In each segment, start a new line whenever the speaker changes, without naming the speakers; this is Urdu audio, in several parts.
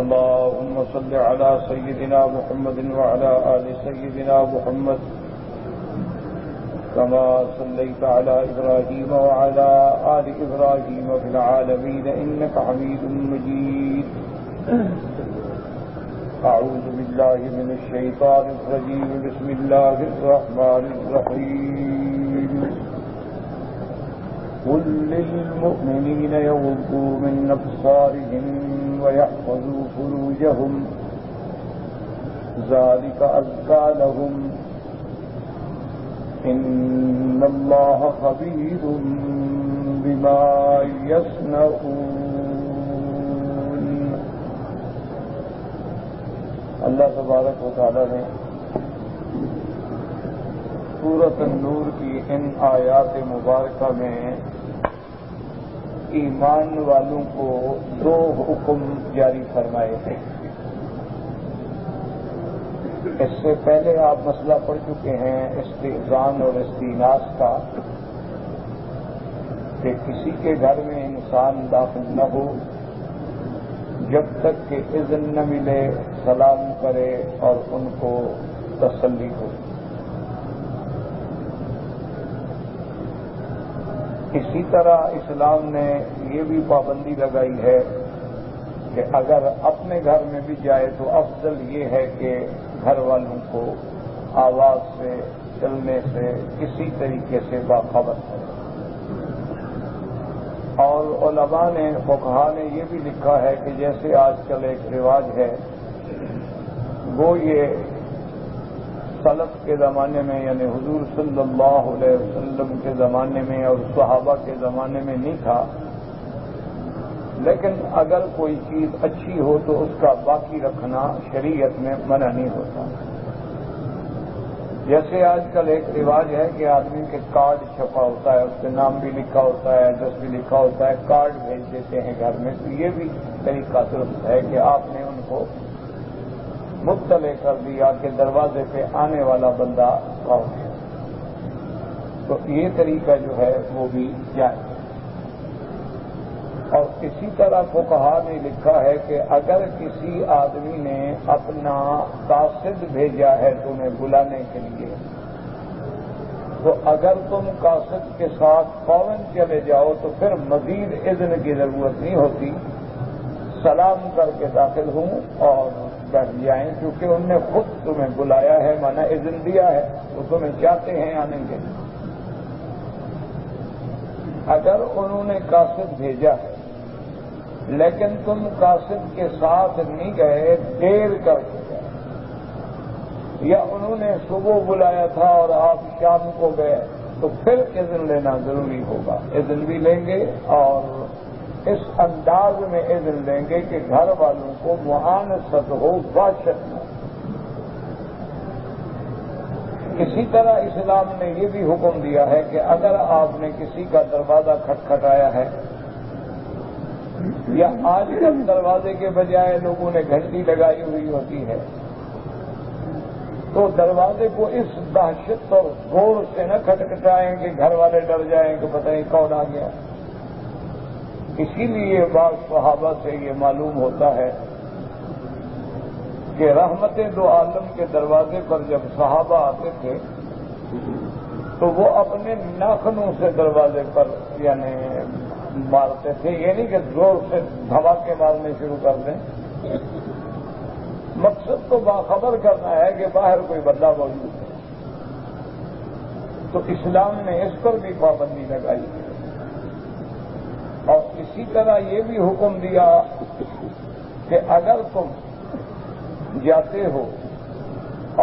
اللهم صل على سيدنا محمد وعلى آل سيدنا محمد كما صليت على إبراهيم وعلى آل إبراهيم في العالمين إنك حميد مجيد. أعوذ بالله من الشيطان الرجيم. بسم الله الرحمن الرحيم. قل للمؤمنين يغضوا من أبصارهم ويحفظوا فروجهم ذلك أزكى لهم إن الله خبير بما يصنعون. اللہ تبارک و تعالی نے سورۃ النور کی ان آیات مبارکہ میں ایمان والوں کو دو حکم جاری فرمائے ہیں. اس سے پہلے آپ مسئلہ پڑھ چکے ہیں استئذان اور استئناس کا کہ کسی کے گھر میں انسان داخل نہ ہو جب تک کہ اذن نہ ملے، سلام کرے اور ان کو تسلی ہو. اسی طرح اسلام نے یہ بھی پابندی لگائی ہے کہ اگر اپنے گھر میں بھی جائے تو افضل یہ ہے کہ گھر والوں کو آواز سے، چلنے سے، کسی طریقے سے باخبر کرے. اور علماء نے، فقہا نے یہ بھی لکھا ہے کہ جیسے آج کل ایک رواج ہے، وہ یہ سلف کے زمانے میں یعنی حضور صلی اللہ علیہ وسلم کے زمانے میں اور صحابہ کے زمانے میں نہیں تھا، لیکن اگر کوئی چیز اچھی ہو تو اس کا باقی رکھنا شریعت میں منع نہیں ہوتا. جیسے آج کل ایک رواج ہے کہ آدمی کے کارڈ چھپا ہوتا ہے، اس کے نام بھی لکھا ہوتا ہے، ایڈریس بھی لکھا ہوتا ہے، کارڈ بھیج دیتے ہیں گھر میں. تو یہ بھی طریقہ درست ہے کہ آپ نے ان کو مطلع کر دیا کہ دروازے پہ آنے والا بندہ کون ہے. تو یہ طریقہ جو ہے وہ بھی جائز. اور اسی طرح فقہا نے لکھا ہے کہ اگر کسی آدمی نے اپنا قاصد بھیجا ہے تمہیں بلانے کے لیے، تو اگر تم قاصد کے ساتھ فوراً چلے جاؤ تو پھر مزید اذن کی ضرورت نہیں ہوتی. سلام کر کے داخل ہوں اور بیٹھ جائیں، کیونکہ انہوں نے خود تمہیں بلایا ہے، مانا اذن دیا ہے، وہ تمہیں چاہتے ہیں آنے کے لیے. اگر انہوں نے قاصد بھیجا ہے لیکن تم قاصد کے ساتھ نہیں گئے، دیر کر کے گئے، یا انہوں نے صبح بلایا تھا اور آپ شام کو گئے، تو پھر اذن لینا ضروری ہوگا. اذن بھی لیں گے اور اس انداز میں اذن لیں گے کہ گھر والوں کو معانست ہو، وحشت ہو. اسی طرح اسلام نے یہ بھی حکم دیا ہے کہ اگر آپ نے کسی کا دروازہ کھٹکھٹایا ہے، یا آج کل دروازے کے بجائے لوگوں نے گھنٹی لگائی ہوئی ہوتی ہے، تو دروازے کو اس دہشت اور زور سے نہ کھٹکھٹائیں کہ گھر والے ڈر جائیں کہ پتہ نہیں کون آ گیا. اسی لیے بعض صحابہ سے یہ معلوم ہوتا ہے کہ رحمت دو عالم کے دروازے پر جب صحابہ آتے تھے تو وہ اپنے ناخنوں سے دروازے پر یعنی مارتے تھے. یہ نہیں کہ زور سے دھماکے مارنے شروع کر دیں. مقصد تو باخبر کرنا ہے کہ باہر کوئی بندہ موجود ہے. تو اسلام نے اس پر بھی پابندی لگائی. اور اسی طرح یہ بھی حکم دیا کہ اگر تم جاتے ہو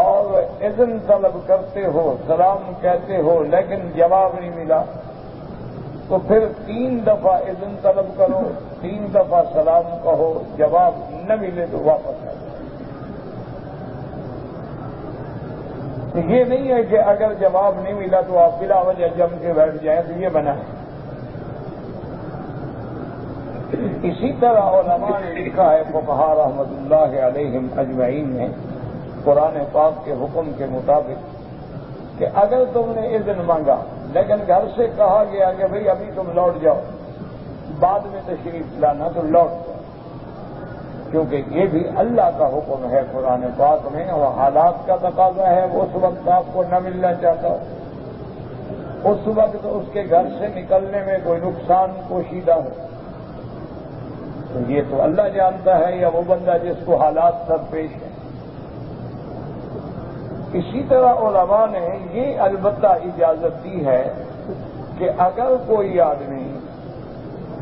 اور اذن طلب کرتے ہو، سلام کہتے ہو، لیکن جواب نہیں ملا، تو پھر 3 دفعہ اذن طلب کرو، 3 دفعہ سلام کہو، جواب نہ ملے تو واپس آ جاؤ. یہ نہیں ہے کہ اگر جواب نہیں ملا تو آپ بلا وجہ جم کے بیٹھ جائیں، تو یہ بنا ہے. اسی طرح علماء نے لکھا ہے، فقہا رحمۃ اللہ علیہم اجمعین نے قرآن پاک کے حکم کے مطابق کہ اگر تم نے اذن مانگا لیکن گھر سے کہا گیا کہ بھئی ابھی تم لوٹ جاؤ، بعد میں تشریف لانا، تو لوٹ جاؤ. کیونکہ یہ بھی اللہ کا حکم ہے قرآن پاک میں، اور حالات کا تقاضا ہے اس وقت آپ کو نہ ملنا چاہتا ہو، اس وقت اس کے گھر سے نکلنے میں کوئی نقصان پوشیدہ ہو، تو یہ تو اللہ جانتا ہے یا وہ بندہ جس کو حالات سب پیش ہیں۔ اسی طرح علماء نے یہ البتہ اجازت دی ہے کہ اگر کوئی آدمی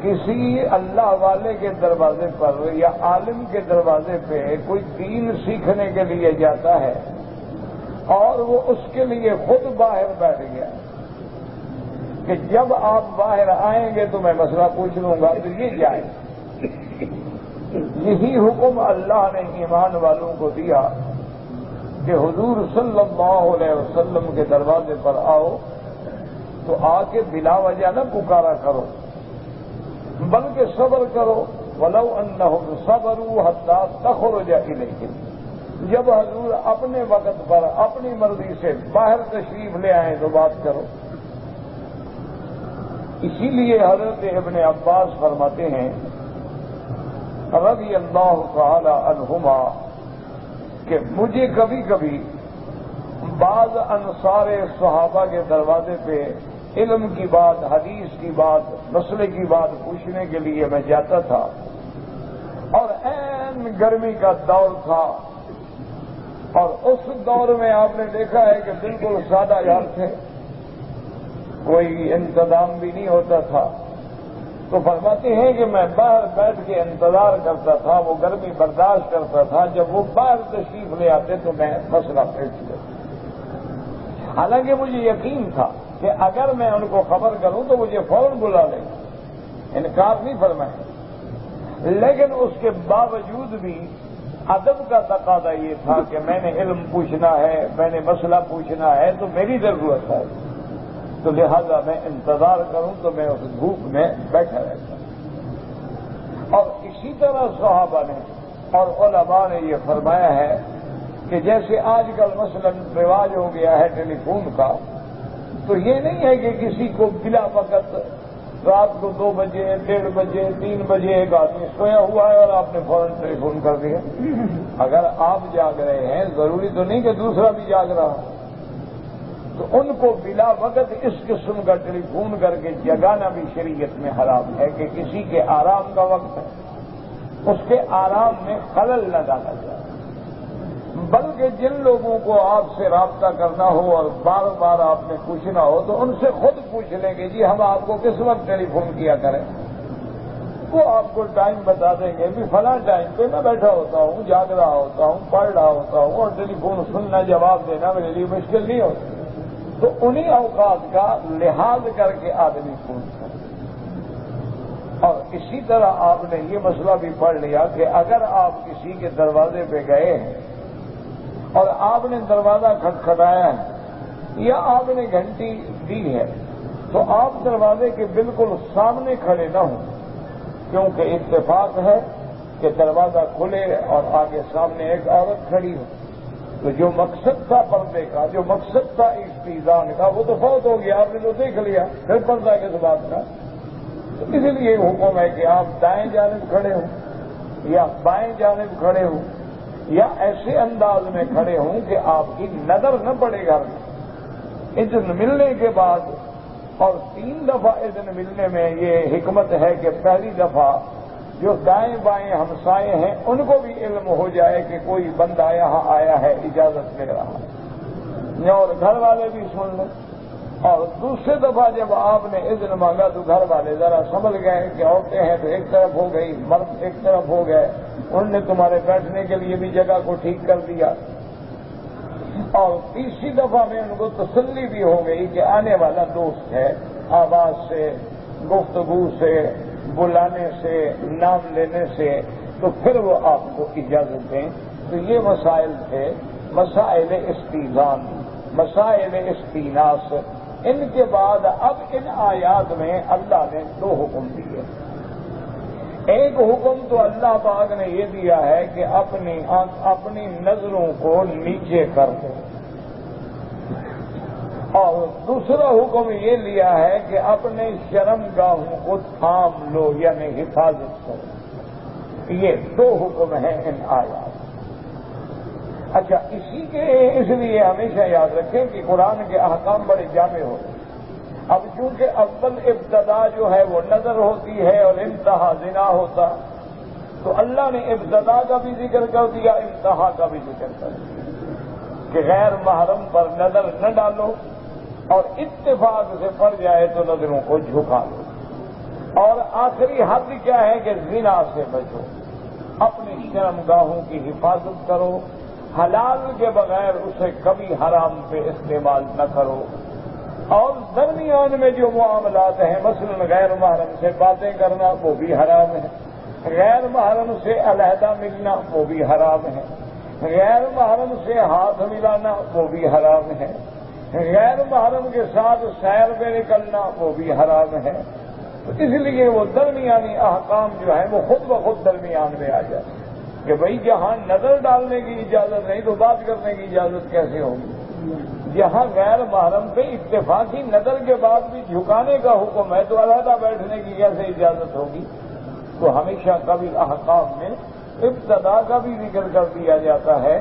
کسی اللہ والے کے دروازے پر یا عالم کے دروازے پہ کوئی دین سیکھنے کے لیے جاتا ہے اور وہ اس کے لیے خود باہر بیٹھ گیا کہ جب آپ باہر آئیں گے تو میں مسئلہ پوچھ لوں گا، تو یہ جائے، یہی حکم اللہ نے ایمان والوں کو دیا کہ حضور صلی اللہ علیہ وسلم کے دروازے پر آؤ تو آ کے بلا وجہ نہ پکارا کرو، بلکہ صبر کرو، وَلَوْ أَنَّهُمْ صَبَرُوا حَتَّى تَخْرُجَ إِلَيْهِمْ، جب حضور اپنے وقت پر اپنی مرضی سے باہر تشریف لے آئیں تو بات کرو۔ اسی لیے حضرت ابن عباس فرماتے ہیں رضی اللہ تعالی عنہما کہ مجھے کبھی کبھی بعض انصار صحابہ کے دروازے پہ علم کی بات، حدیث کی بات، مسئلے کی بات پوچھنے کے لیے میں جاتا تھا، اور عین گرمی کا دور تھا، اور اس دور میں آپ نے دیکھا ہے کہ بالکل سادہ گھر تھے، کوئی انتظام بھی نہیں ہوتا تھا، تو فرماتے ہیں کہ میں باہر بیٹھ کے انتظار کرتا تھا، وہ گرمی برداشت کرتا تھا، جب وہ باہر تشریف لے آتے تو میں مسئلہ پیش کرتا، حالانکہ مجھے یقین تھا کہ اگر میں ان کو خبر کروں تو مجھے فوراً بلا لیں، انکار نہیں فرمایا، لیکن اس کے باوجود بھی ادب کا تقاضا یہ تھا کہ میں نے علم پوچھنا ہے، میں نے مسئلہ پوچھنا ہے تو میری ضرورت ہے، تو لہذا میں انتظار کروں تو میں اس دھوپ میں بیٹھا رہتا۔ اور اسی طرح صحابہ نے اور علماء نے یہ فرمایا ہے کہ جیسے آج کل مثلا رواج ہو گیا ہے ٹیلی فون کا، تو یہ نہیں ہے کہ کسی کو بلا وقت رات کو 2 بجے، 1:30 بجے، 3 بجے ایک آدمی سویا ہوا ہے اور آپ نے فوراً ٹیلی فون کر دیا۔ اگر آپ جاگ رہے ہیں ضروری تو نہیں کہ دوسرا بھی جاگ رہا، تو ان کو بلا وقت اس قسم کا ٹیلی فون کر کے جگانا بھی شریعت میں حرام ہے کہ کسی کے آرام کا وقت ہے، اس کے آرام میں خلل نہ ڈالا جائے، بلکہ جن لوگوں کو آپ سے رابطہ کرنا ہو اور بار بار آپ نے پوچھنا ہو تو ان سے خود پوچھ لیں کہ جی ہم آپ کو کس وقت ٹیلی فون کیا کریں، وہ آپ کو ٹائم بتا دیں گے، بھی فلاں ٹائم پہ میں بیٹھا ہوتا ہوں، جاگ رہا ہوتا ہوں، پڑھ رہا ہوتا ہوں، اور ٹیلی فون سننا، جواب دینا میرے لیے مشکل نہیں ہوتا، تو انہی اوقات کا لحاظ کر کے آدمی پوچھتا ہے۔ اور اسی طرح آپ نے یہ مسئلہ بھی پڑھ لیا کہ اگر آپ کسی کے دروازے پہ گئے ہیں اور آپ نے دروازہ کھٹکھٹایا ہے یا آپ نے گھنٹی دی ہے تو آپ دروازے کے بالکل سامنے کھڑے نہ ہوں، کیونکہ اتفاق ہے کہ دروازہ کھلے اور آگے سامنے ایک عورت کھڑی ہو، تو جو مقصد تھا پردے کا، جو مقصد تھا استیزان کا، وہ تو فوت ہو گیا، آپ نے تو دیکھ لیا، پھر پردہ کس بات کا؟ تو اسی لیے حکم ہے کہ آپ دائیں جانب کھڑے ہوں یا بائیں جانب کھڑے ہوں یا ایسے انداز میں کھڑے ہوں کہ آپ کی نظر نہ پڑے گھر میں۔ اذن ملنے کے بعد اور 3 دفعہ اذن ملنے میں یہ حکمت ہے کہ پہلی دفعہ جو دائیں بائیں ہمسائے ہیں ان کو بھی علم ہو جائے کہ کوئی بندہ یہاں آیا ہے، اجازت لے رہا ہے، اور گھر والے بھی سن لیں، اور دوسری دفعہ جب آپ نے اذن مانگا تو گھر والے ذرا سمجھ گئے کہ عورتیں ہیں تو ایک طرف ہو گئی، مرد ایک طرف ہو گئے، انہوں نے تمہارے بیٹھنے کے لیے بھی جگہ کو ٹھیک کر دیا، اور تیسری دفعہ میں ان کو تسلی بھی ہو گئی کہ آنے والا دوست ہے، آواز سے، گفتگو سے، بلانے سے، نام لینے سے، تو پھر وہ آپ کو اجازت دیں۔ تو یہ مسائل تھے، مسائل استیزان، مسائل استیناس۔ ان کے بعد اب ان آیات میں اللہ نے 2 حکم دیے۔ ایک حکم تو اللہ پاک نے یہ دیا ہے کہ اپنی نظروں کو نیچے کر دو، اور دوسرا حکم یہ لیا ہے کہ اپنے شرم گاہوں کو تھام لو، یعنی حفاظت کرو۔ یہ دو حکم ہیں ان آیات۔ اچھا، اسی کے اس لیے ہمیشہ یاد رکھیں کہ قرآن کے احکام بڑے جامع ہوتے ہیں۔ اب چونکہ اول ابتدا جو ہے وہ نظر ہوتی ہے اور انتہا زنا ہوتا، تو اللہ نے ابتدا کا بھی ذکر کر دیا، انتہا کا بھی ذکر کر دیا کہ غیر محرم پر نظر نہ ڈالو، اور اتفاق سے پڑ جائے تو نظروں کو جھکا لو، اور آخری حد کیا ہے کہ زنا سے بچو، اپنی شرمگاہوں کی حفاظت کرو، حلال کے بغیر اسے کبھی حرام پہ استعمال نہ کرو، اور درمیان میں جو معاملات ہیں مثلا غیر محرم سے باتیں کرنا وہ بھی حرام ہے، غیر محرم سے علیحدہ ملنا وہ بھی حرام ہے، غیر محرم سے ہاتھ ملانا وہ بھی حرام ہے، غیر محرم کے ساتھ سیر پہ نکلنا وہ بھی حرام ہے۔ تو اس لیے وہ درمیانی احکام جو ہیں وہ خود بخود درمیان میں آ جاتے ہیں کہ بھئی جہاں نظر ڈالنے کی اجازت نہیں تو بات کرنے کی اجازت کیسے ہوگی؟ جہاں غیر محرم پہ اتفاقی نظر کے بعد بھی جھکانے کا حکم ہے تو علیحدہ بیٹھنے کی کیسے اجازت ہوگی؟ تو ہمیشہ کبھی احکام میں ابتدا کا بھی ذکر کر دیا جاتا ہے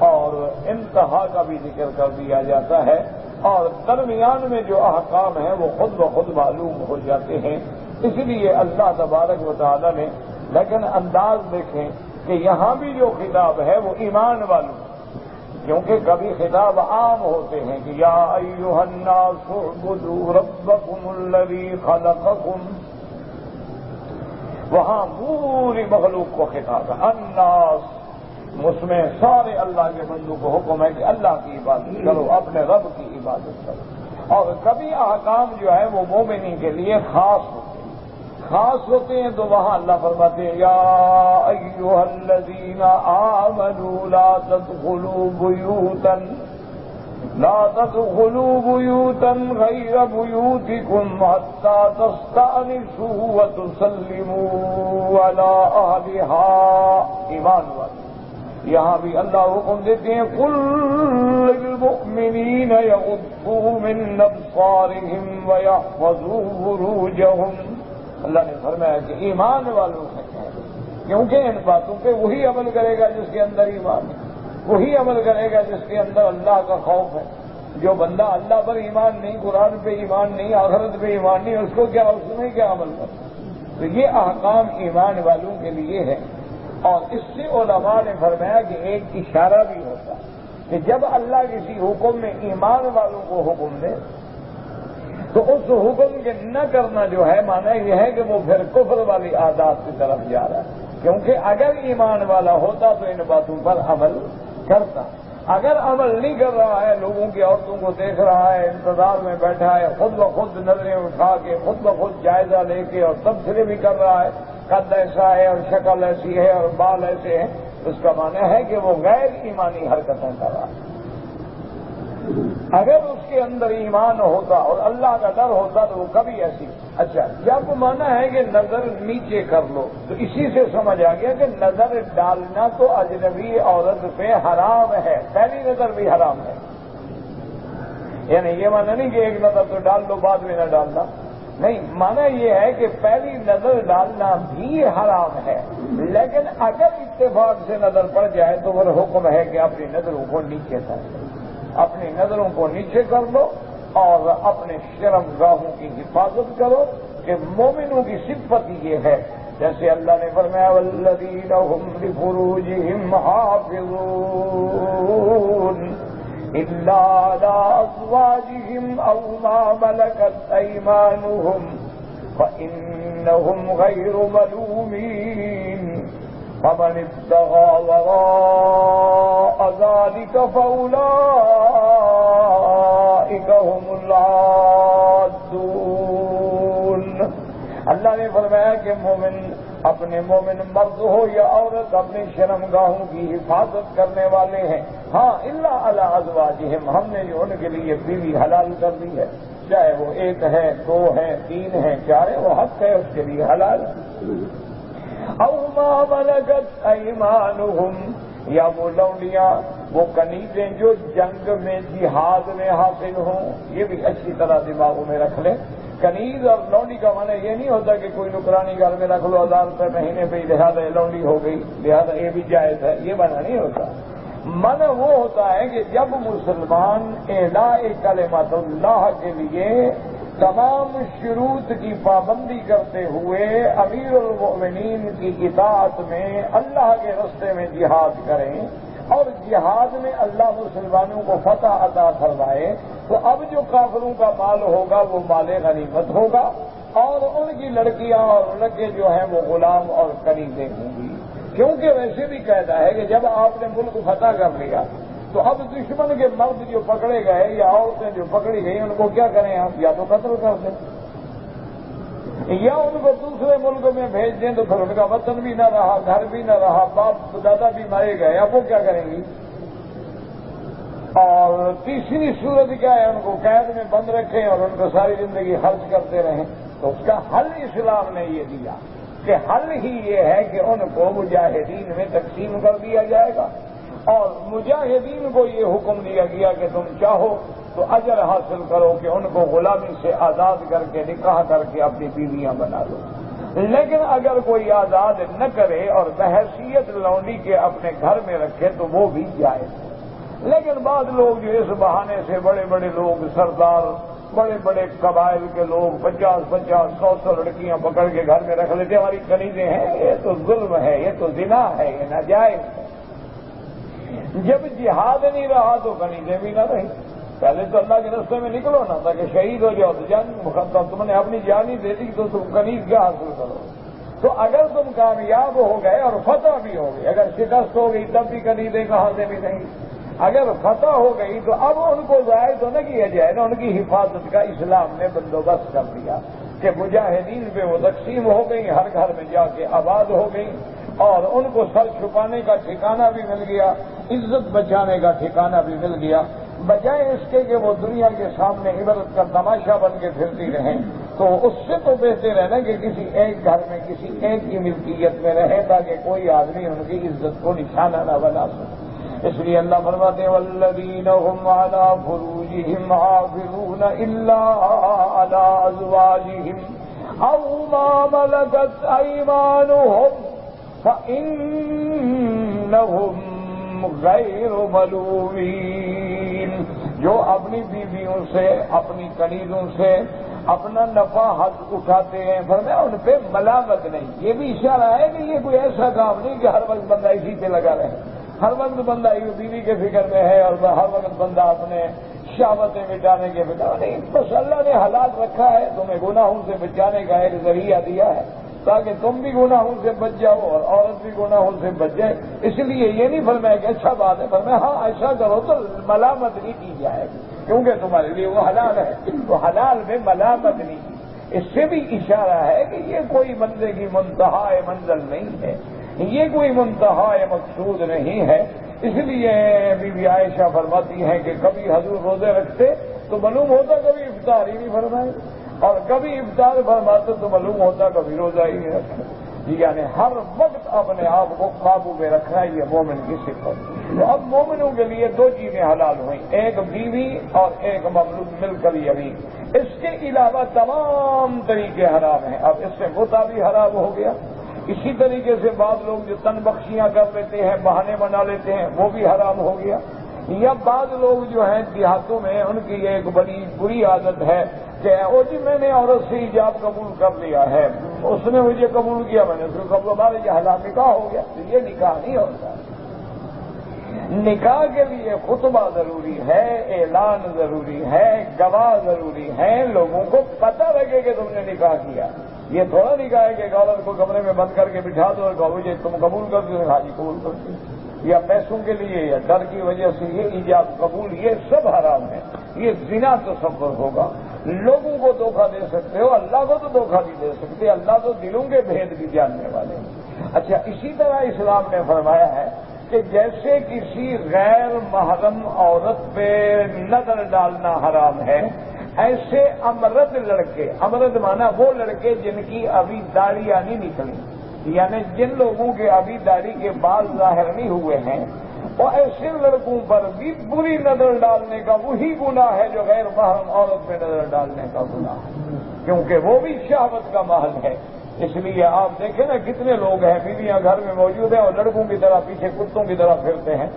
اور انتہا کا بھی ذکر کر دیا جاتا ہے، اور درمیان میں جو احکام ہیں وہ خود بخود معلوم ہو جاتے ہیں۔ اس لیے اللہ تبارک و تعالی نے لیکن انداز دیکھیں کہ یہاں بھی جو خطاب ہے وہ ایمان والوں، کیونکہ کبھی خطاب عام ہوتے ہیں کہ یا ایھا الناس اعبدوا ربکم الذی خلقکم، وہاں پوری مخلوق کو خطاب ہے، الناس، اس میں سارے اللہ کے بندوں کو حکم ہے کہ اللہ کی عبادت کرو، اپنے رب کی عبادت کرو۔ اور کبھی احکام جو ہے وہ مومنین کے لیے خاص ہوتے ہیں تو وہاں اللہ فرماتے ہیں یا ایھا الذین آمنوا لا تدخلوا بیوتا غیر بیوتکم حتی تستأنسوا وتسلموا علی اہلہا، ایمان والے۔ یہاں بھی اللہ حکم دیتے ہیں قل للمؤمنین یغضوا من ابصارہم ویحفظوا فروجہم، اللہ نے فرمایا کہ ایمان والوں سے کیونکہ ان باتوں پہ وہی عمل کرے گا جس کے اندر ایمان ہے، وہی عمل کرے گا جس کے اندر اللہ کا خوف ہے۔ جو بندہ اللہ پر ایمان نہیں، قرآن پہ ایمان نہیں، آخرت پہ ایمان نہیں، اس کو کیا، اس میں کیا عمل کرنا؟ تو یہ احکام ایمان والوں کے لیے ہے۔ اور اس سے علماء نے فرمایا کہ ایک اشارہ بھی ہوتا ہے کہ جب اللہ کسی حکم میں ایمان والوں کو حکم دے تو اس حکم کے نہ کرنا جو ہے معنی یہ ہے کہ وہ پھر کفر والی عادات کی طرف جا رہا ہے، کیونکہ اگر ایمان والا ہوتا تو ان باتوں پر عمل کرتا، اگر عمل نہیں کر رہا ہے، لوگوں کی عورتوں کو دیکھ رہا ہے، انتظار میں بیٹھا ہے، خود بخود نظریں اٹھا کے خود بخود جائزہ لے کے اور تبصرے بھی کر رہا ہے، قد ایسا ہے اور شکل ایسی ہے اور بال ایسے ہیں، اس کا معنی ہے کہ وہ غیر ایمانی حرکتیں کر رہا ہے۔ اگر اس کے اندر ایمان ہوتا اور اللہ کا ڈر ہوتا تو وہ کبھی ایسی۔ اچھا، جب مانا ہے کہ نظر نیچے کر لو تو اسی سے سمجھ آ گیا کہ نظر ڈالنا تو اجنبی عورت پہ حرام ہے، پہلی نظر بھی حرام ہے، یعنی یہ مانا نہیں کہ ایک نظر تو ڈال لو بعد میں نہ ڈالنا، نہیں، مانا یہ ہے کہ پہلی نظر ڈالنا بھی حرام ہے، لیکن اگر اتفاق سے نظر پڑ جائے تو وہ حکم ہے کہ اپنی نظروں کو نیچے کر لو، اپنی نظروں کو نیچے کر لو اور اپنے شرم گاہوں کی حفاظت کرو، کہ مومنوں کی صفت یہ ہے، جیسے اللہ نے فرمایا والذین هم لفروجهم حافظون الا علی ازواجهم او ما ملکت ایمانهم فانهم غیر ملومین فمن ابتغى وراء ذلك فأولئك هم العادون۔ اللہ نے فرمایا کہ مومن اپنے مومن مرد ہو یا عورت اپنی شرمگاہوں کی حفاظت کرنے والے ہیں، ہاں الا علی ازواجہم، ہم نے جو ان کے لیے بیوی حلال کر دی ہے، چاہے وہ ایک ہے، دو ہیں، تین ہیں، چار ہے، وہ حق ہے اس کے لیے حلال، او ما ملکت ایمانہم، یا وہ لونڈیاں، وہ کنیزیں جو جنگ میں جہاد میں حاصل ہوں، یہ بھی اچھی طرح دماغوں میں رکھ لیں کنیز اور لونڈی کا معنی یہ نہیں ہوتا کہ کوئی نکرانی گھر میں رکھ لو 1000 روپے مہینے پہ لہٰذا لونڈی ہو گئی لہذا یہ بھی جائز ہے، یہ معنی نہیں ہوتا۔ معنی وہ ہوتا ہے کہ جب مسلمان اعلاء کلمت اللہ کے لیے تمام شروط کی پابندی کرتے ہوئے امیر المؤمنین کی اطاعت میں اللہ کے راستے میں جہاد کریں اور جہاد میں اللہ مسلمانوں کو فتح عطا فرمائے، تو اب جو کافروں کا مال ہوگا وہ مال غنیمت ہوگا اور ان کی لڑکیاں اور لڑکے جو ہیں وہ غلام اور کنیزیں ہوں گی، کیونکہ ویسے بھی کہتا ہے کہ جب آپ نے ملک فتح کر لیا تو اب دشمن کے مرد جو پکڑے گئے یا عورتیں جو پکڑی گئی ان کو کیا کریں آپ؟ یا تو قتل کر دیں یا ان کو دوسرے ملک میں بھیج دیں، تو پھر ان کا وطن بھی نہ رہا، گھر بھی نہ رہا، باپ دادا بھی مارے گئے، اب وہ کیا کریں گی؟ اور تیسری صورت کیا ہے؟ ان کو قید میں بند رکھیں اور ان کو ساری زندگی خرچ کرتے رہیں۔ تو اس کا حل اسلام نے یہ دیا کہ حل ہی یہ ہے کہ ان کو مجاہدین میں تقسیم کر دیا جائے گا، اور مجاہدین کو یہ حکم دیا گیا کہ تم چاہو تو اجر حاصل کرو کہ ان کو غلامی سے آزاد کر کے نکاح کر کے اپنی بیویاں بنا لو، لیکن اگر کوئی آزاد نہ کرے اور بحیثیت لونڈی کے اپنے گھر میں رکھے تو وہ بھی جائز ہے۔ لیکن بعض لوگ جو اس بہانے سے بڑے بڑے لوگ سردار بڑے بڑے قبائل کے لوگ 50-50 100 لڑکیاں پکڑ کے گھر میں رکھ لیتے، ہماری کنیزیں ہیں، یہ تو ظلم ہے، یہ تو زنا ہے، یہ ناجائز ہے۔ جب جہاد نہیں رہا تو کنیزیں بھی نہ رہی۔ پہلے تو اللہ کے راستے میں نکلو نا تاکہ شہید ہو جاؤ، تو جان مقدم تم نے اپنی جان ہی دے دی تو تم کنیز کیا حاصل کرو؟ تو اگر تم کامیاب ہو گئے اور فتح بھی ہو گئی، اگر شکست ہو گئی تب بھی کنیزیں کہاں سے بھی نہیں، اگر فتح ہو گئی تو اب ان کو ضائع تو نہ کیا جائے نا، ان کی حفاظت کا اسلام نے بندوبست کر دیا کہ مجاہدین پہ وہ تقسیم ہو گئی، ہر گھر میں جا کے آباد ہو گئی، اور ان کو سر چھپانے کا ٹھکانہ بھی مل گیا، عزت بچانے کا ٹھکانہ بھی مل گیا، بجائے اس کے کہ وہ دنیا کے سامنے عبرت کا تماشا بن کے پھرتی رہیں۔ تو اس سے تو بہتر ہے نا کہ کسی ایک گھر میں کسی ایک کی ملکیت میں رہے تاکہ کوئی آدمی ان کی عزت کو نشانہ نہ بنا سکے۔ اس لیے اللہ فرماتے ہیں والذین هم علی فروجہم حافظون الا علی ازواجہم او ما ملکت ایمانہم فإنہم غیر ملومین، جو اپنی بیویوں سے اپنی کنیزوں سے اپنا نفع حق اٹھاتے ہیں فرمایا ان پہ ملامت نہیں۔ یہ بھی اشارہ ہے کہ یہ کوئی ایسا کام نہیں کہ ہر وقت بندہ اسی پہ لگا رہے، ہر وقت بندہ بیوی کے فکر میں ہے اور ہر وقت بندہ اپنے شہوتیں مٹانے کے فکر نہیں۔ بس اللہ نے حالات رکھا ہے، تمہیں گناہوں سے بچانے کا ایک ذریعہ دیا ہے تاکہ تم بھی گناہوں سے بچ جاؤ اور عورت بھی گناہوں سے بچ جائے۔ اس لیے یہ نہیں فرمایا کہ اچھا بات ہے، فرمایا ہاں ایسا کرو تو ملامت نہیں کی جائے گی کیونکہ تمہارے لیے وہ حلال ہے، تو حلال میں ملامت نہیں کی۔ اس سے بھی اشارہ ہے کہ یہ کوئی بندے کی منتہا منزل نہیں ہے، یہ کوئی منتہا مقصود نہیں ہے۔ اس لیے بی بی عائشہ فرماتی ہیں کہ کبھی حضور روزے رکھتے تو معلوم ہوتا کبھی افطار ہی نہیں فرمائے، اور کبھی افطار فرماتے تو معلوم ہوتا کبھی روزہ ہی نہیں رکھتے۔ یعنی ہر وقت اپنے آپ کو قابو میں رکھنا یہ مومن کی صفت۔ تو اب مومنوں کے لیے دو چیزیں حلال ہوئیں، ایک بیوی اور ایک مملوک مل کر یمین، اس کے علاوہ تمام طریقے حرام ہیں۔ اب اس سے متع بھی حرام ہو گیا، اسی طریقے سے بعض لوگ جو تن بخشیاں کر لیتے ہیں، بہانے بنا لیتے ہیں، وہ بھی حرام ہو گیا۔ یا بعض لوگ جو ہیں دیہاتوں میں ان کی ایک بڑی بری عادت ہے کہ او جی میں نے عورت سے ایجاب قبول کر لیا ہے، اس نے مجھے قبول کیا، میں نے اس کو قبول، ہمارے یہ حلال نکاح ہو گیا۔ تو یہ نکاح نہیں ہوتا، نکاح کے لیے خطبہ ضروری ہے، اعلان ضروری ہے، گواہ ضروری ہے، لوگوں کو پتہ لگے کہ تم نے نکاح کیا۔ یہ تھوڑا نکاح ہے کہ ایک عورت کو کمرے میں بند کر کے بٹھا دو اور کہو جی تم قبول کر دو، حاجی قبول کرتے، یا پیسوں کے لیے یا ڈر کی وجہ سے یہ ایجاب قبول، یہ سب حرام ہے، یہ زنا تصور ہوگا۔ لوگوں کو دھوکہ دے سکتے ہو، اللہ کو تو دھوکہ نہیں دے سکتے، اللہ تو دلوں کے بھید بھی جاننے والے ہیں۔ اچھا، اسی طرح اسلام نے فرمایا ہے کہ جیسے کسی غیر محرم عورت پہ نظر ڈالنا حرام ہے، ایسے امرد لڑکے، امرد مانا وہ لڑکے جن کی ابھی داڑیاں نہیں نکلی، یعنی جن لوگوں کے ابھی داڑھی کے بال ظاہر نہیں ہوئے ہیں، اور ایسے لڑکوں پر بھی بری نظر ڈالنے کا وہی گناہ ہے جو غیر محرم عورت پہ نظر ڈالنے کا گناہ ہے۔ کیونکہ وہ بھی شہوت کا محل ہے۔ اس لیے آپ دیکھیں نا کتنے لوگ ہیں بیویاں گھر میں موجود ہیں اور لڑکوں کی طرح پیچھے کتوں کی طرح پھرتے ہیں۔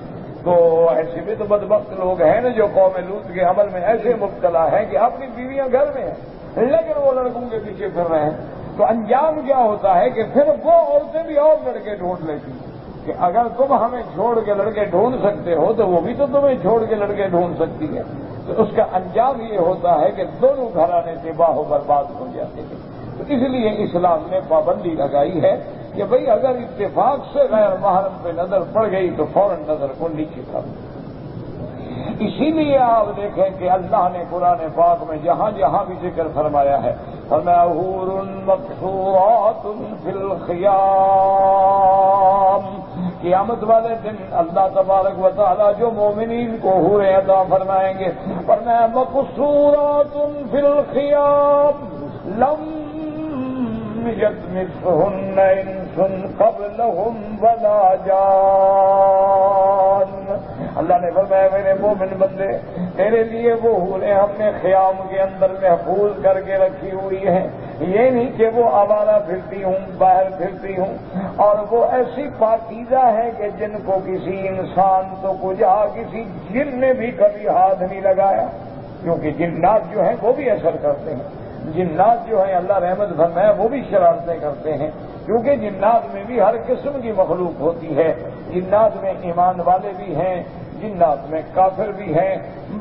تو ایسے بھی تو بدبخت لوگ ہیں نا جو قوم لوط کے عمل میں ایسے مبتلا ہیں کہ اپنی بیویاں گھر میں ہیں لیکن وہ لڑکوں کے پیچھے پھر رہے ہیں۔ تو انجام کیا ہوتا ہے کہ پھر وہ عورتیں بھی اور لڑکے ڈھونڈ لیتی ہیں کہ اگر تم ہمیں چھوڑ کے لڑکے ڈھونڈ سکتے ہو تو وہ بھی تو تمہیں چھوڑ کے لڑکے ڈھونڈ سکتی ہے۔ تو اس کا انجام یہ ہوتا ہے کہ دونوں گھرانے تباہ و برباد ہو جاتے ہیں۔ تو اس لیے اسلام نے پابندی لگائی ہے کہ بھئی اگر اتفاق سے غیر محرم پہ نظر پڑ گئی تو فوراً نظر کو نیچے کر دو۔ اسی لیے آپ دیکھیں کہ اللہ نے قرآن پاک میں جہاں جہاں بھی ذکر فرمایا ہے فرمایا حور مقصورات فی الخیام، قیامت والے دن اللہ تبارک و تعالی جو مومنین کو حوریں عطا فرمائیں گے فرمایا مقصورات فی الخیام لم يطمثهن انس قبلهم ولا جان۔ اللہ نے فرمایا میرے مومن بندے تیرے لیے وہ حوریں ہم نے خیام کے اندر محفوظ کر کے رکھی ہوئی ہیں، یہ نہیں کہ وہ آوارہ پھرتی ہوں باہر پھرتی ہوں، اور وہ ایسی پاکیزہ ہے کہ جن کو کسی انسان تو کجا کسی جن نے بھی کبھی ہاتھ نہیں لگایا، کیونکہ جنات جو ہیں وہ بھی اثر کرتے ہیں۔ جنات جو ہیں اللہ رحمت فرمائے وہ بھی شرارتیں کرتے ہیں، کیونکہ جنات میں بھی ہر قسم کی مخلوق ہوتی ہے۔ جنات میں ایمان والے بھی ہیں، جنات میں کافر بھی ہیں،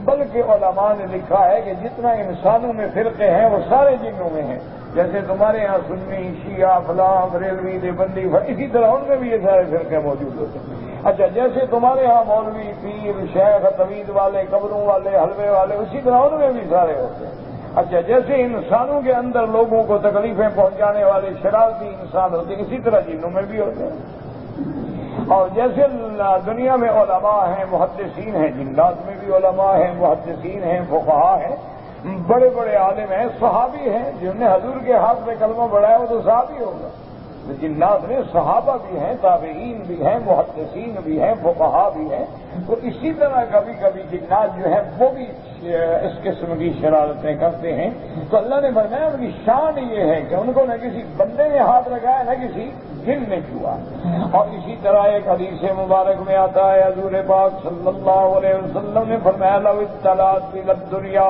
بلکہ علماء نے لکھا ہے کہ جتنا انسانوں میں فرقے ہیں وہ سارے جنوں میں ہیں۔ جیسے تمہارے یہاں سنی شیعہ فلاں بریلوی دیوبندی اسی طرح ان میں بھی یہ سارے فرقے موجود ہوتے ہیں۔ اچھا جیسے تمہارے یہاں مولوی پیر شیخ طویل والے قبروں والے حلوے والے اسی طرح ان میں بھی سارے ہوتے ہیں۔ اچھا جیسے انسانوں کے اندر لوگوں کو تکلیفیں پہنچانے والے شرارتی انسان ہوتے ہیں اسی طرح جنوں میں بھی ہوتے ہیں۔ اور جیسے دنیا میں علماء ہیں محدثین ہیں، جنات میں بھی علماء ہیں محدثین ہیں فقہاء ہیں، بڑے بڑے عالم ہیں، صحابی ہیں، جنہوں نے حضور کے ہاتھ میں کلمہ پڑھایا وہ تو صحابی ہوگا۔ جنات میں صحابہ بھی ہیں، تابعین بھی ہیں، محدثین بھی ہیں، فقہاء بھی ہیں۔ تو اسی طرح کبھی کبھی جنات جو ہیں وہ بھی اس قسم کی شرارتیں کرتے ہیں۔ تو اللہ نے فرمایا ان کی شان یہ ہے کہ ان کو نہ کسی بندے نے ہاتھ لگایا نہ کسی جن نے چھوا۔ اور اسی طرح ایک حدیث مبارک میں آتا ہے حضور پاک صلی اللہ علیہ وسلم نے فرمایا لو اطلعت فی الدنیا،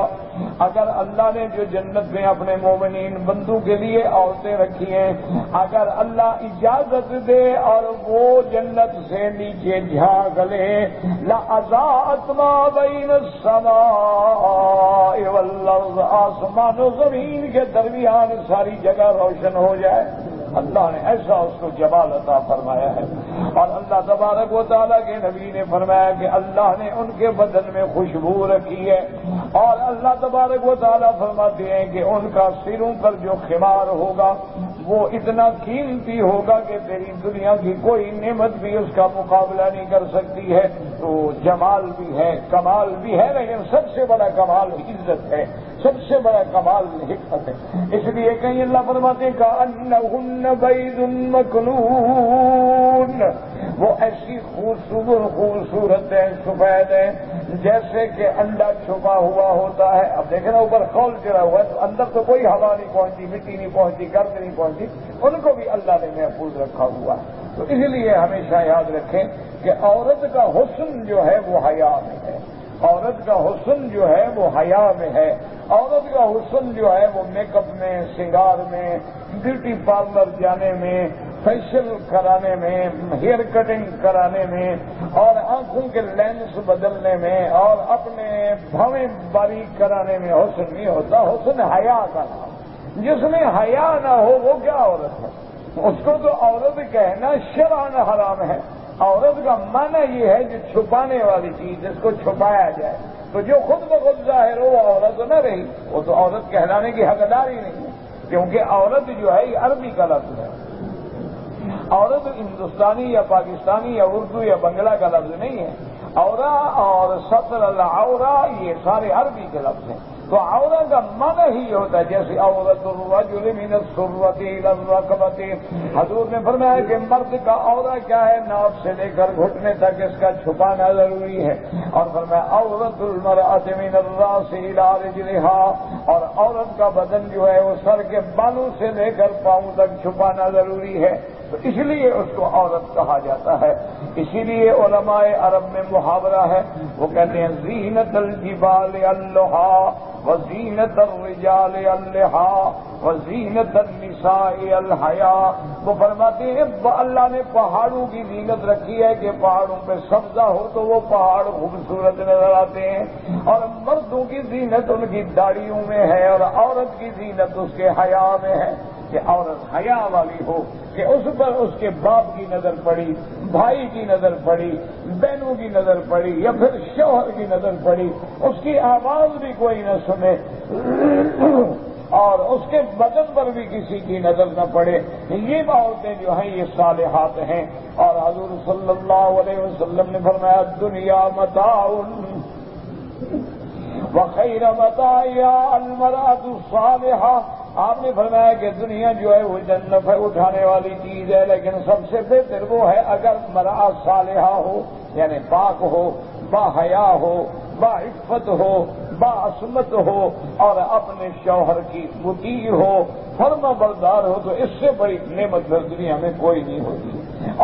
اگر اللہ نے جو جنت میں اپنے مومنین بندوں کے لیے عورتیں رکھی ہیں اگر اللہ اجازت دے اور وہ جنت سے نیچے جھانک لے لَأَضَاءَتْ مَا بَيْنَ السَّمَاءِ وَالْأَرْضِ، آسمان و زمین کے درمیان ساری جگہ روشن ہو جائے۔ اللہ نے ایسا اس کو جمال عطا فرمایا ہے۔ اور اللہ تبارک و تعالیٰ کے نبی نے فرمایا کہ اللہ نے ان کے بدن میں خوشبو رکھی ہے، اور اللہ تبارک و تعالیٰ فرماتے ہیں کہ ان کا سروں پر جو خمار ہوگا وہ اتنا قیمتی ہوگا کہ تیری دنیا کی کوئی نعمت بھی اس کا مقابلہ نہیں کر سکتی ہے۔ تو جمال بھی ہے کمال بھی ہے، لیکن سب سے بڑا کمال عزت ہے، سب سے بڑا کمال حکمت ہے۔ اس لیے کہیں اللہ فرماتے ہیں کأنہن بید مکنون، وہ ایسی خوبصورت ہیں سفید ہیں جیسے کہ انڈا چھپا ہوا ہوتا ہے۔ اب دیکھیں نا اوپر خول چڑھا ہوا ہے تو اندر تو کوئی ہوا نہیں پہنچتی، مٹی نہیں پہنچتی، گرد نہیں پہنچتی، ان کو بھی اللہ نے محفوظ رکھا ہوا ہے۔ تو اس لیے ہمیشہ یاد رکھیں کہ عورت کا حسن جو ہے وہ حیا میں ہے، عورت کا حسن جو ہے وہ حیا میں ہے، عورت کا حسن جو ہے وہ میک اپ میں، سنگار میں، بیوٹی پارلر جانے میں، فیشل کرانے میں، ہیئر کٹنگ کرانے میں، اور آنکھوں کے لینس بدلنے میں، اور اپنے بھویں باریک کرانے میں حسن نہیں ہوتا، حسن حیا کا نام۔ جس میں حیا نہ ہو وہ کیا عورت ہے؟ اس کو تو عورت کہنا شرعاً حرام ہے۔ عورت کا معنی یہ ہے جو چھپانے والی چیز جس کو چھپایا جائے، تو جو خود بخود ظاہر ہو وہ عورت نہ رہی، وہ تو عورت کہلانے کی حقدار ہی نہیں ہے، کیونکہ عورت جو ہے یہ عربی کا لفظ ہے۔ عورت ہندوستانی یا پاکستانی یا اردو یا بنگلہ کا لفظ نہیں ہے۔ عورا اور سطر العورا یہ سارے عربی کے لفظ ہیں۔ تو عورت کا معنی ہی ہوتا ہے جیسے عورت الرجل من السرۃ الی الرکبۃ. حضور نے فرمایا کہ مرد کا عورت کیا ہے, ناف سے لے کر گھٹنے تک اس کا چھپانا ضروری ہے. اور فرمایا عورت المرأۃ من الراس الی رجلها, اور عورت کا بدن جو ہے وہ سر کے بالوں سے لے کر پاؤں تک چھپانا ضروری ہے. تو اس لیے اس کو عورت کہا جاتا ہے. اسی لیے علماء عرب میں محاورہ ہے, وہ کہتے ہیں زینت الجبال اللحا وزینت الرجال اللحا وزینت النساء الحیا. وہ فرماتے ہیں اللہ نے پہاڑوں کی زینت رکھی ہے کہ پہاڑوں پہ سبزہ ہو تو وہ پہاڑ خوبصورت نظر آتے ہیں, اور مردوں کی زینت ان کی داڑھیوں میں ہے, اور عورت کی زینت اس کے حیا میں ہے کہ عورت حیا والی ہو, کہ اس پر اس کے باپ کی نظر پڑی, بھائی کی نظر پڑی, بہنوں کی نظر پڑی, یا پھر شوہر کی نظر پڑی, اس کی آواز بھی کوئی نہ سنے, اور اس کے بدن پر بھی کسی کی نظر نہ پڑے. یہ عورتیں جو ہیں یہ صالحات ہیں. اور حضور صلی اللہ علیہ وسلم نے فرمایا دنیا متاع وخیر متاعها المرأة الصالحة. آپ نے فرمایا کہ دنیا جو ہے وہ جنت اٹھانے والی چیز ہے, لیکن سب سے بہتر وہ ہے اگر مرأة صالحہ ہو, یعنی پاک ہو, با حیا ہو, با عفت ہو, با عصمت ہو, اور اپنے شوہر کی مطیع ہو, فرما بردار ہو. تو اس سے بڑی نعمت دنیا میں کوئی نہیں ہوتی.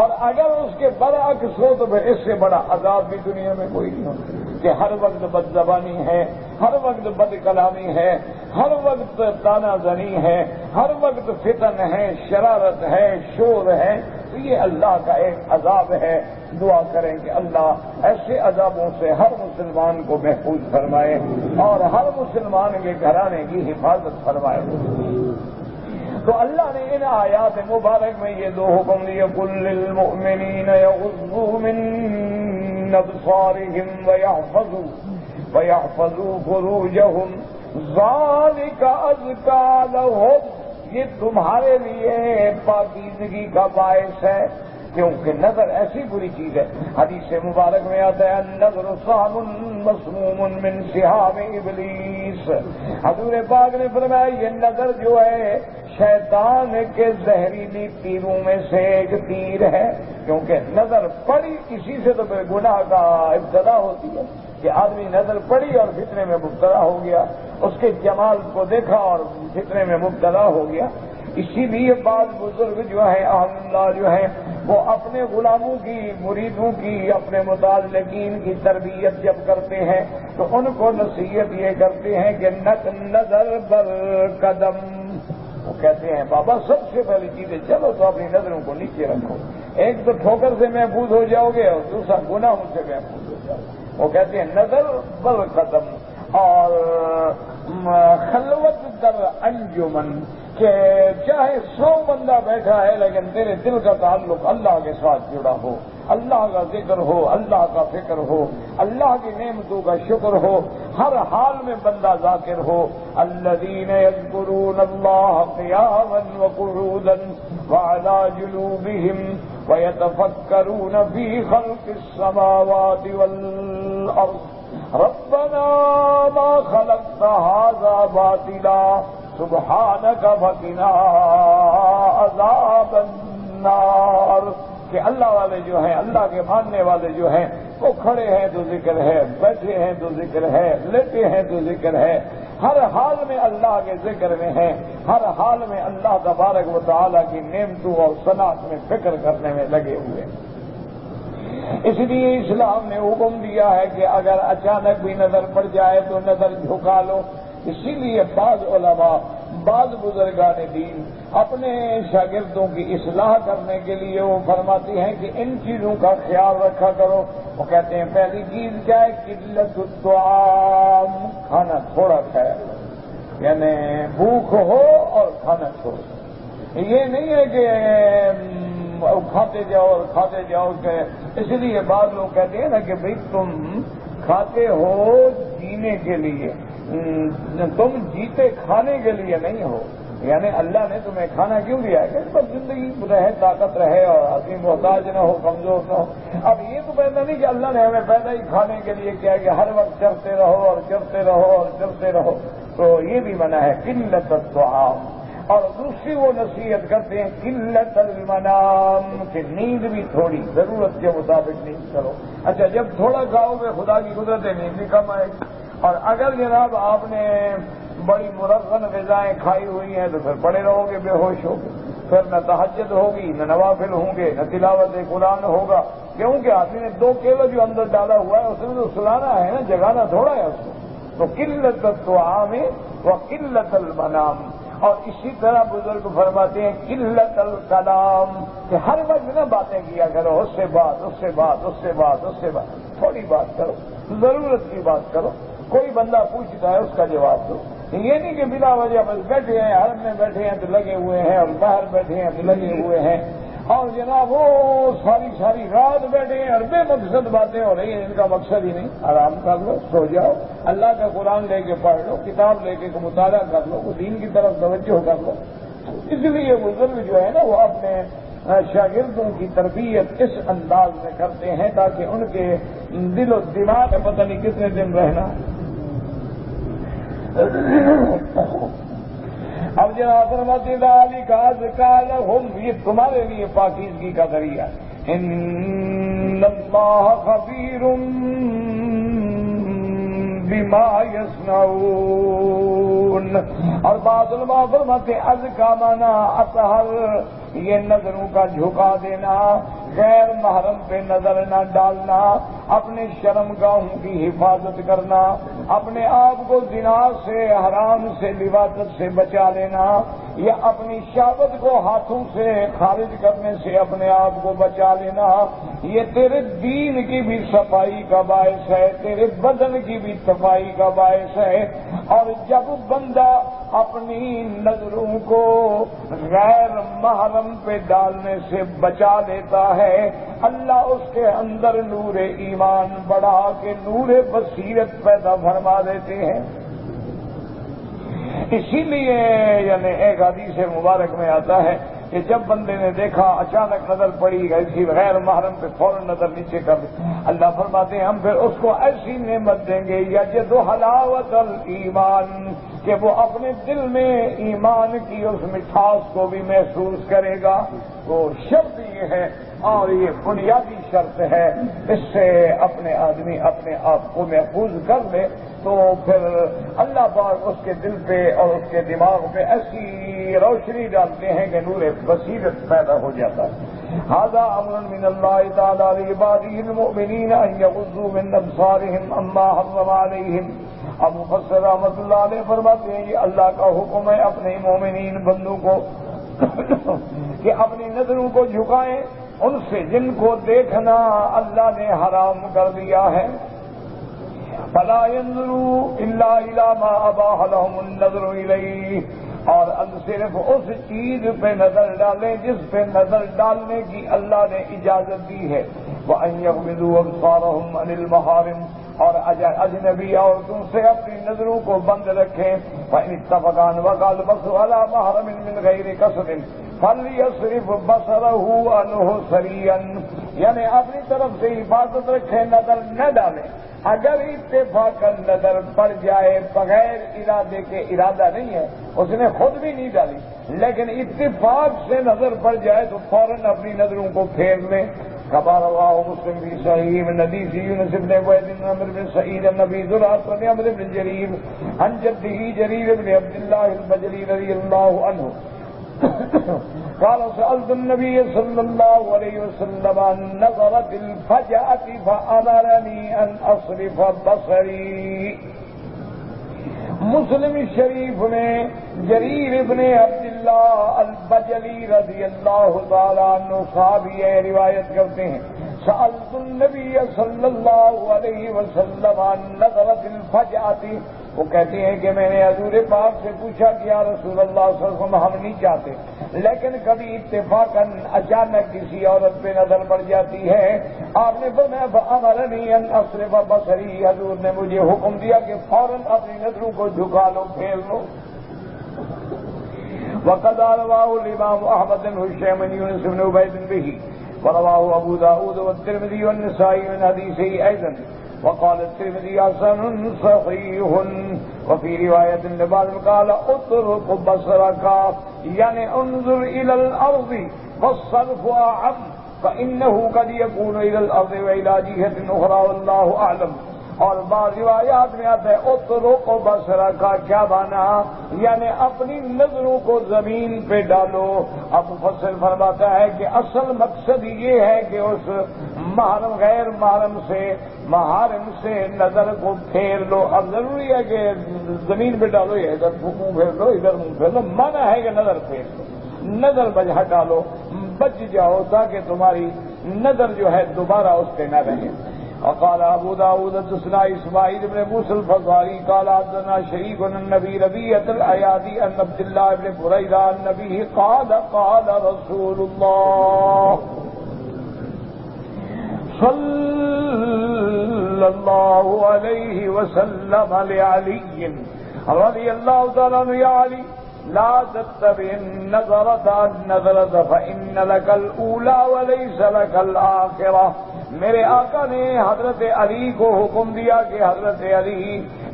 اور اگر اس کے برعکس ہو تو پھر اس سے بڑا عذاب بھی دنیا میں کوئی نہیں ہوتا, کہ ہر وقت بد زبانی ہے, ہر وقت بد کلامی ہے, ہر وقت تانا زنی ہے, ہر وقت فتن ہے, شرارت ہے, شور ہے. تو یہ اللہ کا ایک عذاب ہے. دعا کریں کہ اللہ ایسے عذابوں سے ہر مسلمان کو محفوظ فرمائے اور ہر مسلمان کے گھرانے کی حفاظت فرمائے. تو اللہ نے ان آیات مبارک میں یہ دو حکم دیے, قل للمؤمنین یغضوا من ابصارهم ويحفظوا فروجهم ذلك ازکیٰ لہم. یہ تمہارے لیے پاکیزگی کا باعث ہے, کیونکہ نظر ایسی بری چیز ہے. حدیث مبارک میں آتا ہے النظر سہم مسموم من سہام ابلیس. حضور پاک نے فرمایا یہ نظر جو ہے شیطان کے زہریلی تیروں میں سے ایک تیر ہے, کیونکہ نظر پڑی اسی سے تو گناہ کا ابتدا ہوتی ہے, کہ آدمی نظر پڑی اور فتنے میں مبتلا ہو گیا, اس کے جمال کو دیکھا اور فتنے میں مبتلا ہو گیا. اسی لیے بعض بزرگ جو ہیں اہل اللہ جو ہیں وہ اپنے غلاموں کی, مریدوں کی, اپنے متعلقین کی تربیت جب کرتے ہیں تو ان کو نصیحت یہ کرتے ہیں کہ نظر بر قدم. وہ کہتے ہیں بابا سب سے پہلی چیزیں چلو تو اپنی نظروں کو نیچے رکھو, ایک تو ٹھوکر سے محفوظ ہو جاؤ گے اور دوسرا گناہوں سے محفوظ ہو جاؤ. وہ کہتے ہیں نظر بر قدم اور خلوت در انجمن, کہ چاہے 100 بندہ بیٹھا ہے لیکن تیرے دل کا تعلق اللہ کے ساتھ جڑا ہو, اللہ کا ذکر ہو, اللہ کا فکر ہو, اللہ کی نعمتوں کا شکر ہو, ہر حال میں بندہ ذاکر ہو. الذین یذکرون اللہ قیاما وقعودا وعلی جنوبہم ویتفکرون فی خلق السماوات والارض ربنا ما خلقت هذا باطلا سبحانک فقنا عذاب النار. کہ اللہ والے جو ہیں, اللہ کے ماننے والے جو ہیں, وہ کھڑے ہیں تو ذکر ہے, بیٹھے ہیں تو ذکر ہے, لیٹے ہیں تو ذکر ہے, ہر حال میں اللہ کے ذکر میں ہیں, ہر حال میں اللہ تبارک و تعالیٰ کی نعمتوں اور صنعت میں فکر کرنے میں لگے ہوئے. اس لیے اسلام نے حکم دیا ہے کہ اگر اچانک بھی نظر پڑ جائے تو نظر جھکا لو. اسی لیے بعض علماء, بعض بزرگان دین اپنے شاگردوں کی اصلاح کرنے کے لیے وہ فرماتے ہیں کہ ان چیزوں کا خیال رکھا کرو. وہ کہتے ہیں پہلی چیز کیا ہے, قلت الطعام, کھانا تھوڑا کھایا, یعنی بھوک ہو اور کھانا تھوڑا. یہ نہیں ہے کہ کھاتے جاؤ اور کھاتے جاؤ, کہ اس لیے بعض لوگ کہتے ہیں نا کہ بھئی تم کھاتے ہو جینے کے لیے, تم جیتے کھانے کے لیے نہیں ہو. یعنی اللہ نے تمہیں کھانا کیوں دیا ہے کہ بس زندگی رہے، طاقت رہے اور آدمی محتاج نہ ہو، کمزور نہ ہو۔ اب یہ تو پیدا نہیں کہ اللہ نے ہمیں پیدا ہی کھانے کے لیے کیا کہ ہر وقت چرتے رہو اور چرتے رہو اور چرتے رہو، تو یہ بھی منع ہے قلت الطعام۔ اور دوسری وہ نصیحت کرتے ہیں قلت المنام، کہ نیند بھی تھوڑی، ضرورت کے مطابق نیند کرو۔ اچھا جب تھوڑا کھاؤ گے خدا کی قدرت ہے نیند بھی کم آئے گی، اور اگر جناب آپ نے بڑی مرغن غذائیں کھائی ہوئی ہیں تو پھر پڑے رہو گے بے ہوش ہو گے، پھر نہ تہجد ہوگی، نہ نوافل ہوں گے، نہ تلاوت قرآن ہوگا، کیونکہ آدمی نے 2 کیلو جو اندر ڈالا ہوا ہے اس میں تو سلانا ہے نا، جگانا تھوڑا ہے اس کو۔ تو قلت الطعام و قلت المنام۔ اور اسی طرح بزرگ فرماتے ہیں قلت الکلام، کہ ہر وقت نہ باتیں کیا کرو، اس سے بات، اس سے بات، اس سے بات، اس سے بات، تھوڑی بات کرو، ضرورت کی بات کرو۔ کوئی بندہ پوچھتا ہے اس کا جواب دو، یہ نہیں کہ بلا وجہ بس بیٹھے ہیں، حرم میں بیٹھے ہیں تو لگے ہوئے ہیں، اور باہر بیٹھے ہیں تو لگے ہوئے ہیں، اور جناب وہ ساری رات بیٹھے ہیں اور بے مقصد باتیں ہو رہی ہیں، ان کا مقصد ہی نہیں۔ آرام کر لو، سو جاؤ، اللہ کا قرآن لے کے پڑھ لو، کتاب لے کے مطالعہ کر لو، دین کی طرف توجہ کر لو۔ اس لیے بزرگ جو ہے نا وہ اپنے شاگردوں کی تربیت اس انداز میں کرتے ہیں تاکہ ان کے دل و دماغ میں پتہ نہیں کتنے دن رہنا۔ اب جناب فرماتے ذالک ازکی لہم، یہ تمہارے لیے پاکیزگی کا ذریعہ۔ ان اللہ خبیر بما یصنعون۔ اور بعض علماء فرماتے ازکی مانا اطہر، یہ نظروں کا جھکا دینا، غیر محرم پہ نظر نہ ڈالنا، اپنے شرمگاہوں کی حفاظت کرنا، اپنے آپ کو زنا سے، حرام سے، لواطت سے بچا لینا، یا اپنی شہوت کو ہاتھوں سے خارج کرنے سے اپنے آپ کو بچا لینا، یہ تیرے دین کی بھی صفائی کا باعث ہے، تیرے بدن کی بھی صفائی کا باعث ہے۔ اور جب بندہ اپنی نظروں کو غیر محرم پہ ڈالنے سے بچا لیتا ہے، اللہ اس کے اندر نور ایمان بڑھا کے نور بصیرت پیدا فرما دیتے ہیں۔ اسی لیے یعنی ایک حدیث مبارک میں آتا ہے کہ جب بندے نے دیکھا اچانک نظر پڑی ایسی غیر محرم پہ فوراً نظر نیچے کر دی، اللہ فرماتے ہیں ہم پھر اس کو ایسی نعمت دیں گے یجد حلاوت الایمان، کہ وہ اپنے دل میں ایمان کی اس مٹھاس کو بھی محسوس کرے گا۔ تو شرط یہ ہے اور یہ بنیادی شرط ہے، اس سے اپنے آدمی اپنے آپ کو محفوظ کر لے تو پھر اللہ پاک اس کے دل پہ اور اس کے دماغ پہ ایسی روشنی ڈالتے ہیں کہ نور بصیرت پیدا ہو جاتا ہے۔ ھذا امر من اللہ تعالی لعبادہ المؤمنین ان یغضوا من ابصارهم عما حرم علیہم۔ اب مفسر رحمۃ اللہ علیہ فرماتے ہیں یہ اللہ کا حکم ہے اپنے مومنین بندوں کو کہ اپنی نظروں کو جھکائیں ان سے جن کو دیکھنا اللہ نے حرام کر دیا ہے۔ فلا ينظروا الا الى ما اباح لهم النظر الیہ، اور صرف اس چیز پہ نظر ڈالیں جس پہ نظر ڈالنے کی اللہ نے اجازت دی ہے۔ وان يغضوا ابصارهم عن المحارم، اور اجنبی عورتوں سے اپنی نظروں کو بند رکھیں۔ فإن اتفقا وقال البصر على محرم من غیر قصد فليصرف بصره عنه سريعا، یعنی اپنی طرف سے حفاظت رکھیں، نظر نہ ڈالیں۔ اگر اتفاقا نظر پڑ جائے بغیر ارادے کے، ارادہ نہیں ہے اس نے خود بھی نہیں ڈالی لیکن اتفاق سے نظر پڑ جائے تو فوراً اپنی نظروں کو پھیر لیں۔ خبر اللہ مسلم فی صحیح من حدیث یونس بن عبید بن عمرو بن سعید بن ابی زرعۃ بن عمرو بن جریر عن جدہ جریر بن عبد اللہ البجلی رضی اللہ عنہ قال سألت النبي صلى الله عليه وسلم عن نظرة الفجأة فأمرني أن أصرف بصري۔ مسلم شریف میں جریر ابن عبداللہ البجلی رضی اللہ تعالیٰ عنہ صحابی روایت کرتے ہیں سألت النبی صلی اللہ علیہ وسلم عن نظرة الفجأة، وہ کہتے ہیں کہ میں نے حضور پاک سے پوچھا کہ یا رسول اللہ صلی اللہ علیہ وسلم ہم نہیں چاہتے لیکن کبھی اتفاقاً اچانک کسی عورت پہ نظر پڑ جاتی ہے، آپ نے فرمایا فأمرنی ان اصرف بصری، حضور نے مجھے حکم دیا کہ فوراً اپنی نظروں کو جھکا لو، پھیر لو۔ وقد رواه الإمام أحمد بن هشام بن يونس بن عبيد به ورواه أبو داود والترمذي والنسائي من حديثه أيضا وقال الترمذي حسن صحيح. وفي رواية لبعض قال اطرق بصرك يعني انظر إلى الأرض والصرف أعم فإنه قد يكون إلى الأرض وإلى جهة أخرى والله أعلم. اور بعض روایات میں آتا ہے اطرق بصرہ کا کیا معنی یعنی اپنی نظروں کو زمین پہ ڈالو. اب مفسر فرماتا ہے کہ اصل مقصد یہ ہے کہ اس محرم غیر محرم سے نظر کو پھیر لو. اب ضروری ہے کہ زمین پہ ڈالو یا ادھر منہ پھیر لو ادھر منہ پھیر لو, منع ہے کہ نظر پھیر لو, نظر ہٹا لو بچ جاؤ تاکہ تمہاری نظر جو ہے دوبارہ اس پہ نہ رہے. وقال ابو داود حدثنا اسماعيل بن موسى الفزاري قال حدثنا شريك عن النبي ربيعة الأيادي عن عبد الله بن بريدة عن النبي قال قال رسول الله صلى الله عليه وسلم لعلي رضي الله تعالى عنه يا علي لا تتبع النظرة فإن لك الأولى وليس لك الآخرة. میرے آقا نے حضرت علی کو حکم دیا کہ حضرت علی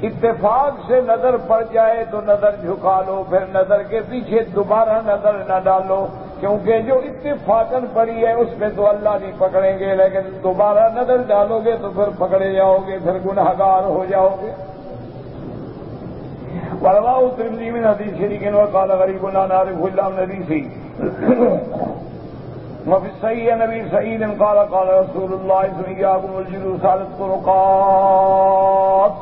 اتفاق سے نظر پڑ جائے تو نظر جھکا لو, پھر نظر کے پیچھے دوبارہ نظر نہ ڈالو, کیونکہ جو اتفاقاً پڑی ہے اس پہ تو اللہ نہیں پکڑیں گے, لیکن دوبارہ نظر ڈالو گے تو پھر پکڑے جاؤ گے, پھر گنہگار ہو جاؤ گے. ورواه الترمذي من حديث شريك وقال غريب لا نعرف الا من حديثه. وفي الصحيح نبي سعيد قال قال رسول الله صلى الله عليه وسلم الجلوس على الطرقات.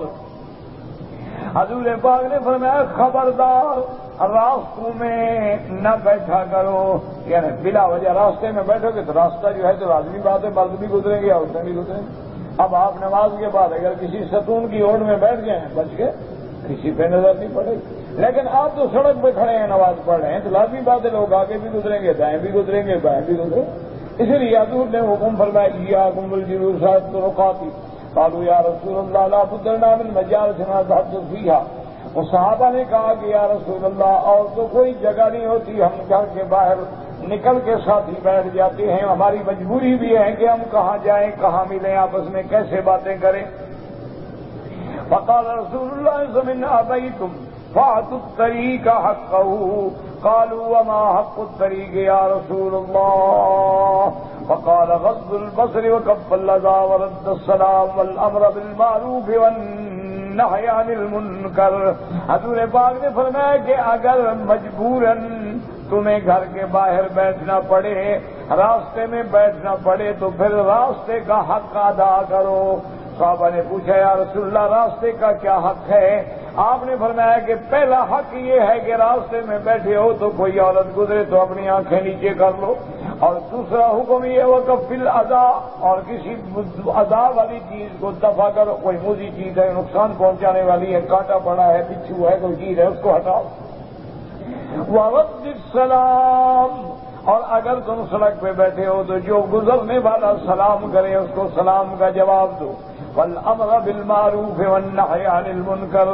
حضور پاک نے فرمایا خبردار راستوں میں نہ بیٹھا کرو, یعنی بلا وجہ راستے میں بیٹھو گے تو راستہ جو ہے تو لازمی بات ہے مرد بھی گزریں گے عورتیں بھی گزریں گے. اب آپ نماز کے بعد اگر کسی ستون کی اوٹ میں بیٹھ گئے ہیں بچ گئے, کسی پہ نظر نہیں پڑے گی. لیکن آپ تو سڑک پہ کھڑے ہیں نماز پڑھ رہے ہیں تو لازمی بات ہے لوگ آگے بھی گزریں گے دائیں بھی گزریں گے بائیں بھی گزریں گے. اسی لیے حضور نے حکم فرمایا ایاکم بالجلوس علی الطرقات. قالوا یا رسول اللہ لا بد لنا من مجالسنا نتحدث فیہا. وہ صحابہ نے کہا کہ یا رسول اللہ اور تو کوئی جگہ نہیں ہوتی, ہم گھر کے باہر نکل کے ساتھ ہی بیٹھ جاتے ہیں, ہماری مجبوری بھی ہے کہ ہم کہاں جائیں کہاں ملیں آپس میں کیسے باتیں کریں. فقال رسول اللہ صلی اللہ علیہ وسلم ابیتم فاعطوا الطریق حقه. قالوا وما حق الطریق یا رسول اللہ. فقال غض البصر وكف الاذى ورد السلام والامر بالمعروف والنهي عن المنکر. حضور پاک نے فرمایا کہ اگر مجبوراً تمہیں گھر کے باہر بیٹھنا پڑے, راستے میں بیٹھنا پڑے تو پھر راستے کا حق ادا کرو. صحابہ نے پوچھا یا رسول اللہ راستے کا کیا حق ہے؟ آپ نے فرمایا کہ پہلا حق یہ ہے کہ راستے میں بیٹھے ہو تو کوئی عورت گزرے تو اپنی آنکھیں نیچے کر لو, اور دوسرا حکم یہ وقف الاذى, اور کسی اذى والی چیز کو دفع کرو. کوئی موذی چیز ہے نقصان پہنچانے والی ہے, کانٹا پڑا ہے بچھو ہے کوئی چیز ہے اس کو ہٹاؤ. ورد السلام, اور اگر تم سڑک پہ بیٹھے ہو تو جو گزرنے والا سلام کرے اس کو سلام کا جواب دو. والامر بالمعروف والنهي عن المنکر,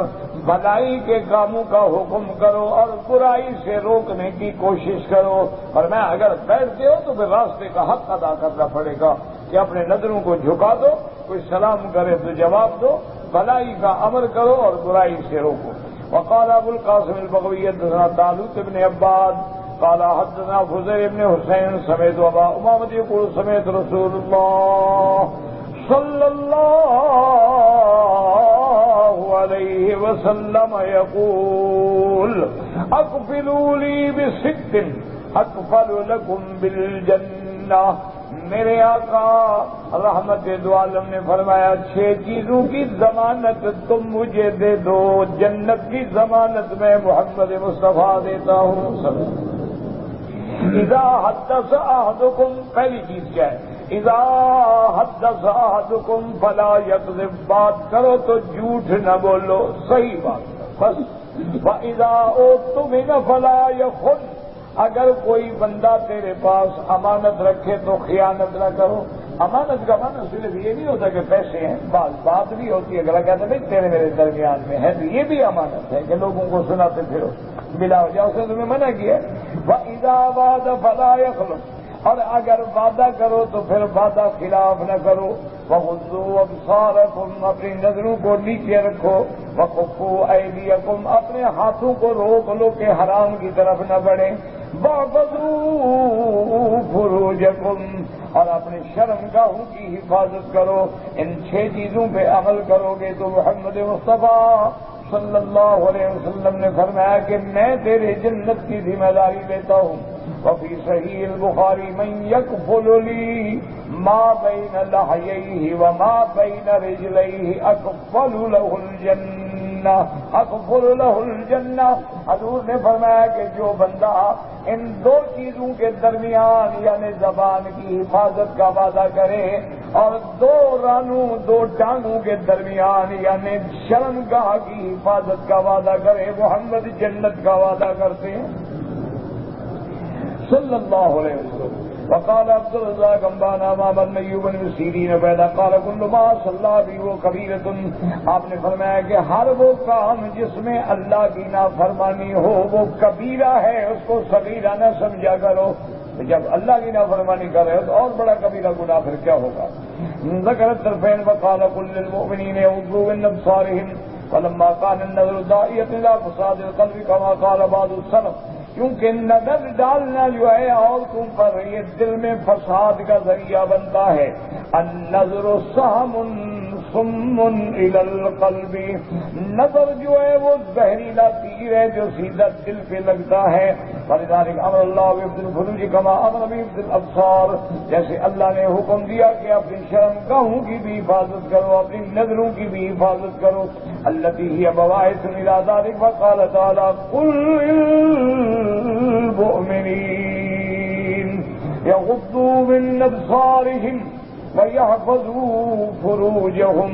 بھلائی کے کاموں کا حکم کرو اور برائی سے روکنے کی کوشش کرو. اور میں اگر بیٹھتے ہو تو پھر راستے کا حق ادا کرنا پڑے گا کہ اپنے نظروں کو جھکا دو, کوئی سلام کرے تو جواب دو, بھلائی کا امر کرو اور برائی سے روکو. وقال ابو القاسم البغوی حدثنا طالوت بن عباد قال حدثنا فضيل بن حسين سمعت ابا امامة يقول سمعت رسول الله صلى الله عليه وسلم يقول اقفلوا لي بست اقفل لكم بالجنة. میرے آقا رحمت دو عالم نے فرمایا 6 چیزوں کی ضمانت تم مجھے دے دو, جنت کی ضمانت میں محمد مصطفیٰ دیتا ہوں. اذا حدث احدكم, پہلی چیز کیا ہے؟ اذا حدث احدكم فلا يكذب, بات کرو تو جھوٹ نہ بولو, صحیح بات بس. واذا اؤتمن فلا يخن, اگر کوئی بندہ تیرے پاس امانت رکھے تو خیانت نہ کرو. امانت کا معنی صرف یہ نہیں ہوتا کہ پیسے ہیں, بات بھی ہوتی ہے. اگر کہتے ہیں تیرے میرے درمیان میں ہے تو یہ بھی امانت ہے کہ لوگوں کو سناتے پھرو, بلا ہو جائے، اس نے تمہیں منع کیا وَإِذَا وَعَدَ فَلَا يَخْلُفُ، اور اگر وعدہ کرو تو پھر وعدہ خلاف نہ کرو، وَغُضُّوا أَبْصَارَكُمْ، اپنی نظروں کو نیچے رکھو، وَكُفُّوا أَيْدِيَكُمْ، اپنے ہاتھوں کو روک لو کہ حرام کی طرف نہ بڑھیں، وَاحْفَظُوا فُرُوجَكُمْ، اور اپنے شرمگاہوں کی حفاظت کرو۔ ان 6 چیزوں پہ عمل کرو گے تو محمد مصطفیٰ صلی اللہ علیہ وسلم نے فرمایا کہ میں تیرے جنت کی ذمہ داری لیتا ہوں۔ وفی صحیح البخاری من یکفل لی ما بین لحییہ وما بین رجلیہ اکفل لہ الجنہ، اکفل لہ الجنہ۔ حضور نے فرمایا کہ جو بندہ ان 2 چیزوں کے درمیان یعنی زبان کی حفاظت کا وعدہ کرے اور 2 رانوں 2 ٹانگوں کے درمیان یعنی شرمگاہ کی حفاظت کا وعدہ کرے، محمد جنت کا وعدہ کرتے ہیں صلی اللہ علیہ وسلم۔ وقال عبد الرزاق انبانا محمد ایوب بن سیرین پیدا قال کل ما صلی بھی وہ کبیرۃ، آپ نے فرمایا کہ ہر وہ کام جس میں اللہ کی نافرمانی ہو وہ کبیرہ ہے، اس کو صغیرہ نہ سمجھا کرو۔ جب اللہ کی نافرمانی کر رہے ہو تو اور بڑا کبیرہ گناہ پھر کیا ہوگا۔ ذکر الطرفین وقال کل للمؤمنین یغضوا من ابصارهم فلما كان النظر داعیۃ الى فساد القلب كما قال بعض السلف، کیونکہ نظر ڈالنا جو ہے عورتوں پر یہ دل میں فساد کا ذریعہ بنتا ہے۔ النظر سہم سم الى القلب، نظر جو ہے وہ زہریلا تیر ہے جو سیدھا دل پہ لگتا ہے۔ فلذلك امر اللہ بحفظ الفروج كما امر بحفظ الابصار، جیسے اللہ نے حکم دیا کہ اپنی شرمگاہوں کی بھی حفاظت کرو، اپنی نظروں کی بھی حفاظت کرو، التي هي بواعث الى ذلك۔ وقال تعالی قل للمؤمنین یغضوا من ابصارهم وَيَحْفَظُوا فُرُوجَهُمْ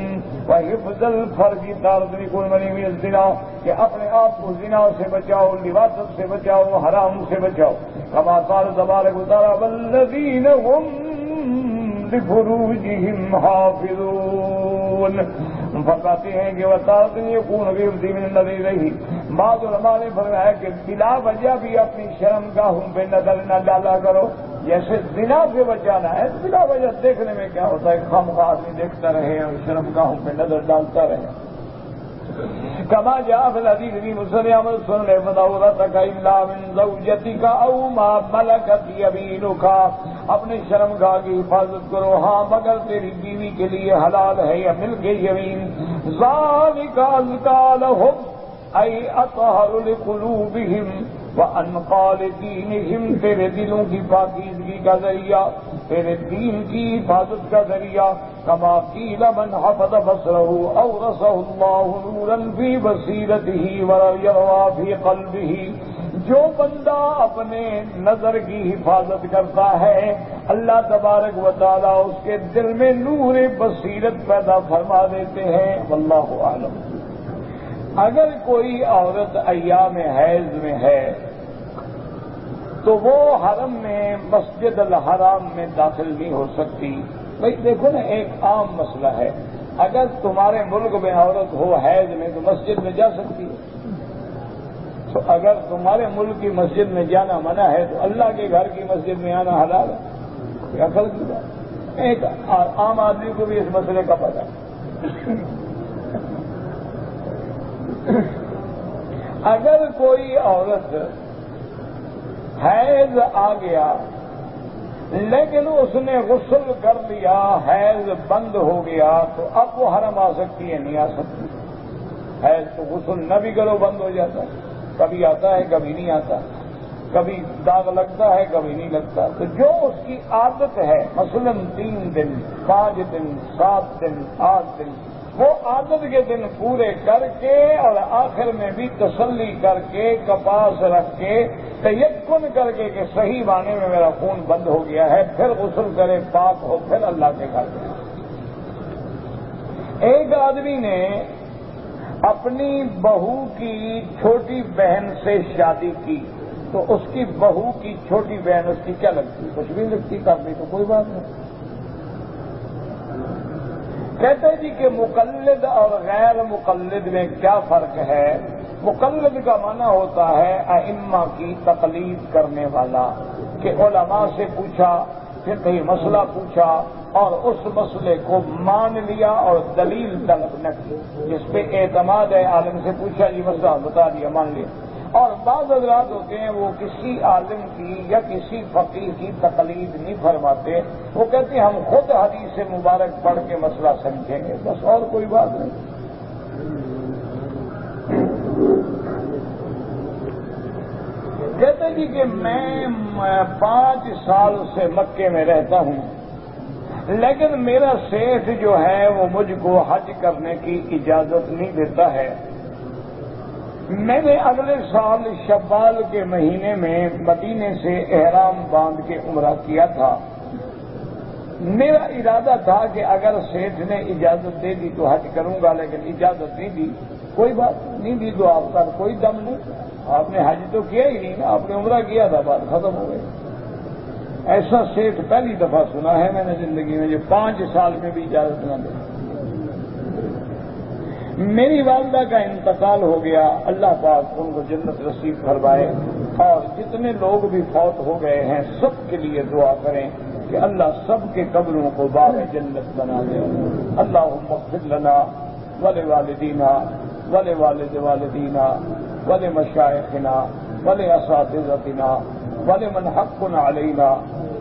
وَحِفْظَ الْفَرْجِ تَعْرِضُ الْمَنِي مِنَ الزِّنَا، کہ اپنے آپ کو زنا سے بچاؤ، لواطت سے بچاؤ، حرام سے بچاؤ۔ كما قال تبارک و تعالی وَالَّذِينَ هُمْ لِفُرُوجِهِمْ حَافِظُونَ، فرماتے ہیں کہ وَتَارَةً يَكُونُ بِحِفْظِ مِنَ النَّظَرِ إِلَيْهِ، بعض علماء نے فرمایا کہ بلا وجہ بھی اپنی شرمگاہوں پہ نظر نہ ڈالا کرو، جیسے زنا سے بچانا ہے تو بلا وجہ دیکھنے میں کیا ہوتا ہے، خامخواہ آدمی دیکھتا رہے اور شرمگاہوں پہ نظر ڈالتا رہے۔ كما جاء في الحديث في مسند احمد سنن فداورتك الا من زوجتك او ما ملكت يمينك، اپنے شرمگاہ کی حفاظت کرو ہاں مگر تیری بیوی کے لیے حلال ہے یا ملک یمین۔ ذلك ازكى لهم اي اطهر لقلوبهم وانقى لدينهم، تیرے دلوں کی پاکیزگی کا ذریعہ، تیرے دین کی حفاظت کا ذریعہ۔ كما قيل من حفظ بصره اورثه الله نورا في بصيرته ويروى في قلبه، جو بندہ اپنے نظر کی حفاظت کرتا ہے اللہ تبارک و تعالی اس کے دل میں نور بصیرت پیدا فرما دیتے ہیں۔ واللہ اعلم۔ اگر کوئی عورت ایام حیض میں ہے تو وہ حرم میں مسجد الحرام میں داخل نہیں ہو سکتی۔ بھائی دیکھو نا، ایک عام مسئلہ ہے، اگر تمہارے ملک میں عورت ہو حیض میں تو مسجد میں جا سکتی ہے، تو اگر تمہارے ملک کی مسجد میں جانا منع ہے تو اللہ کے گھر کی مسجد میں آنا حلال ہے؟ کیا فرق کی بات؟ ایک عام آدمی کو بھی اس مسئلے کا پتہ ہے۔ اگر کوئی عورت حیض آ گیا لیکن اس نے غسل کر لیا، حیض بند ہو گیا، تو اب وہ حرم آ سکتی ہے؟ نہیں آ سکتی۔ حیض تو غسل نہ بھی کرو بند ہو جاتا ہے، کبھی آتا ہے کبھی نہیں آتا، کبھی داغ لگتا ہے کبھی نہیں لگتا۔ تو جو اس کی عادت ہے مثلاً 3 دن 5 دن 7 دن 8 دن، وہ عادت کے دن پورے کر کے اور آخر میں بھی تسلی کر کے کپاس رکھ کے تیقن کر کے کہ صحیح معنی میں میرا خون بند ہو گیا ہے، پھر غسل کرے، پاک ہو، پھر اللہ کے گھر جائے۔ ایک آدمی نے اپنی بہو کی چھوٹی بہن سے شادی کی تو اس کی بہو کی چھوٹی بہن اس کی کیا لگتی؟ کچھ بھی لگتی، کرنی تو کوئی بات نہیں۔ کہتے جی کہ مقلد اور غیر مقلد میں کیا فرق ہے؟ مقلد کا معنی ہوتا ہے ائمہ کی تقلید کرنے والا، کہ علماء سے پوچھا، فقہی مسئلہ پوچھا اور اس مسئلے کو مان لیا اور دلیل طلب نہ کی، جس پہ اعتماد ہے عالم سے پوچھا جی مسئلہ بتا دیا مان لیا۔ اور بعض حضرات ہوتے ہیں وہ کسی عالم کی یا کسی فقیہ کی تقلید نہیں فرماتے، وہ کہتے ہیں ہم خود حدیث مبارک پڑھ کے مسئلہ سمجھیں گے، بس اور کوئی بات نہیں۔ کہتے جی کہ میں 5 سال سے مکے میں رہتا ہوں، لیکن میرا سیٹھ جو ہے وہ مجھ کو حج کرنے کی اجازت نہیں دیتا ہے۔ میں نے اگلے سال شوال کے مہینے میں مدینے سے احرام باندھ کے عمرہ کیا تھا۔ میرا ارادہ تھا کہ اگر سیٹھ نے اجازت دے دی تو حج کروں گا، لیکن اجازت نہیں دی، کوئی بات نہیں دی تو آپ کا کوئی دم نہیں، آپ نے حج تو کیا ہی نہیں نا، آپ نے عمرہ کیا تھا، بات ختم ہو گئی۔ ایسا سیٹھ پہلی دفعہ سنا ہے میں نے زندگی میں، جو 5 سال میں بھی اجازت نہ دے۔ میری والدہ کا انتقال ہو گیا، اللہ پاک ان کو جنت نصیب فرمائے، اور جتنے لوگ بھی فوت ہو گئے ہیں سب کے لیے دعا کریں کہ اللہ سب کے قبروں کو باب جنت بنا دے۔ اللہم اغفر لنا ولوالدینا ولوالد والدینا ولمشائخنا ولاساتذتنا ولمن حق علینا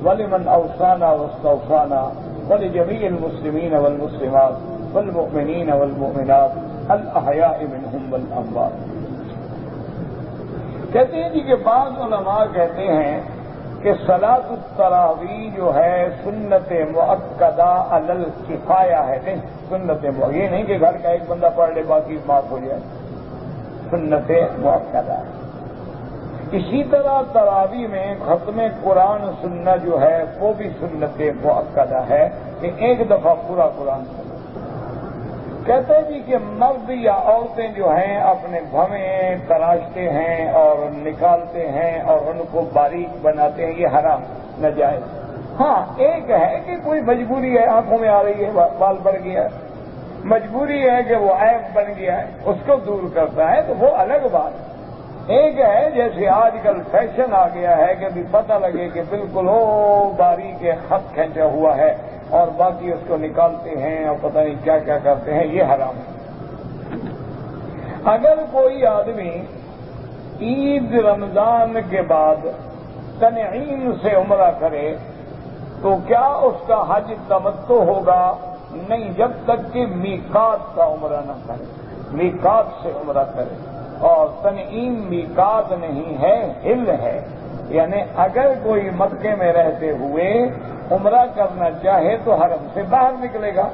ولمن اوصانا واستوصانا ولجميع المسلمین والمسلمات والمؤمنین والمؤمنات الاحیاء منہم والاموات۔ کہتے ہیں جی کہ بعض علماء کہتے ہیں کہ صلاۃ التراویح جو ہے سنت مؤکدہ علی الکفایہ ہے، نہیں سنت یہ نہیں کہ گھر کا ایک بندہ پڑھ لے باقی معاف ہو جائے، سنت مؤکدہ ہے۔ اسی طرح تراویح میں ختم قرآن سننا جو ہے وہ بھی سنت مؤکدہ ہے کہ ایک دفعہ پورا قرآن سننا۔ کہتے ہیں جی کہ مرد یا عورتیں جو ہیں اپنے بھویں تراشتے ہیں اور نکالتے ہیں اور ان کو باریک بناتے ہیں، یہ حرام ناجائز۔ ہاں ایک ہے کہ کوئی مجبوری ہے، آنکھوں میں آ رہی ہے، بال بڑھ گیا ہے، مجبوری ہے کہ وہ عیب بن گیا ہے، اس کو دور کرتا ہے تو وہ الگ بات ہے۔ ایک ہے جیسے آج کل فیشن آ گیا ہے کہ بھی پتہ لگے کہ بالکل وہ باریک خط کھینچا ہوا ہے اور باقی اس کو نکالتے ہیں اور پتہ نہیں کیا کیا کرتے ہیں، یہ حرام ہے۔ اگر کوئی آدمی عید رمضان کے بعد تنعیم سے عمرہ کرے تو کیا اس کا حج تمتع ہوگا؟ نہیں، جب تک کہ میقات کا عمرہ نہ کرے، میقات سے عمرہ کرے، اور تنعیم میقات نہیں ہے، حل ہے، یعنی اگر کوئی مکے میں رہتے ہوئے عمرہ کرنا چاہے تو حرم سے باہر نکلے گا۔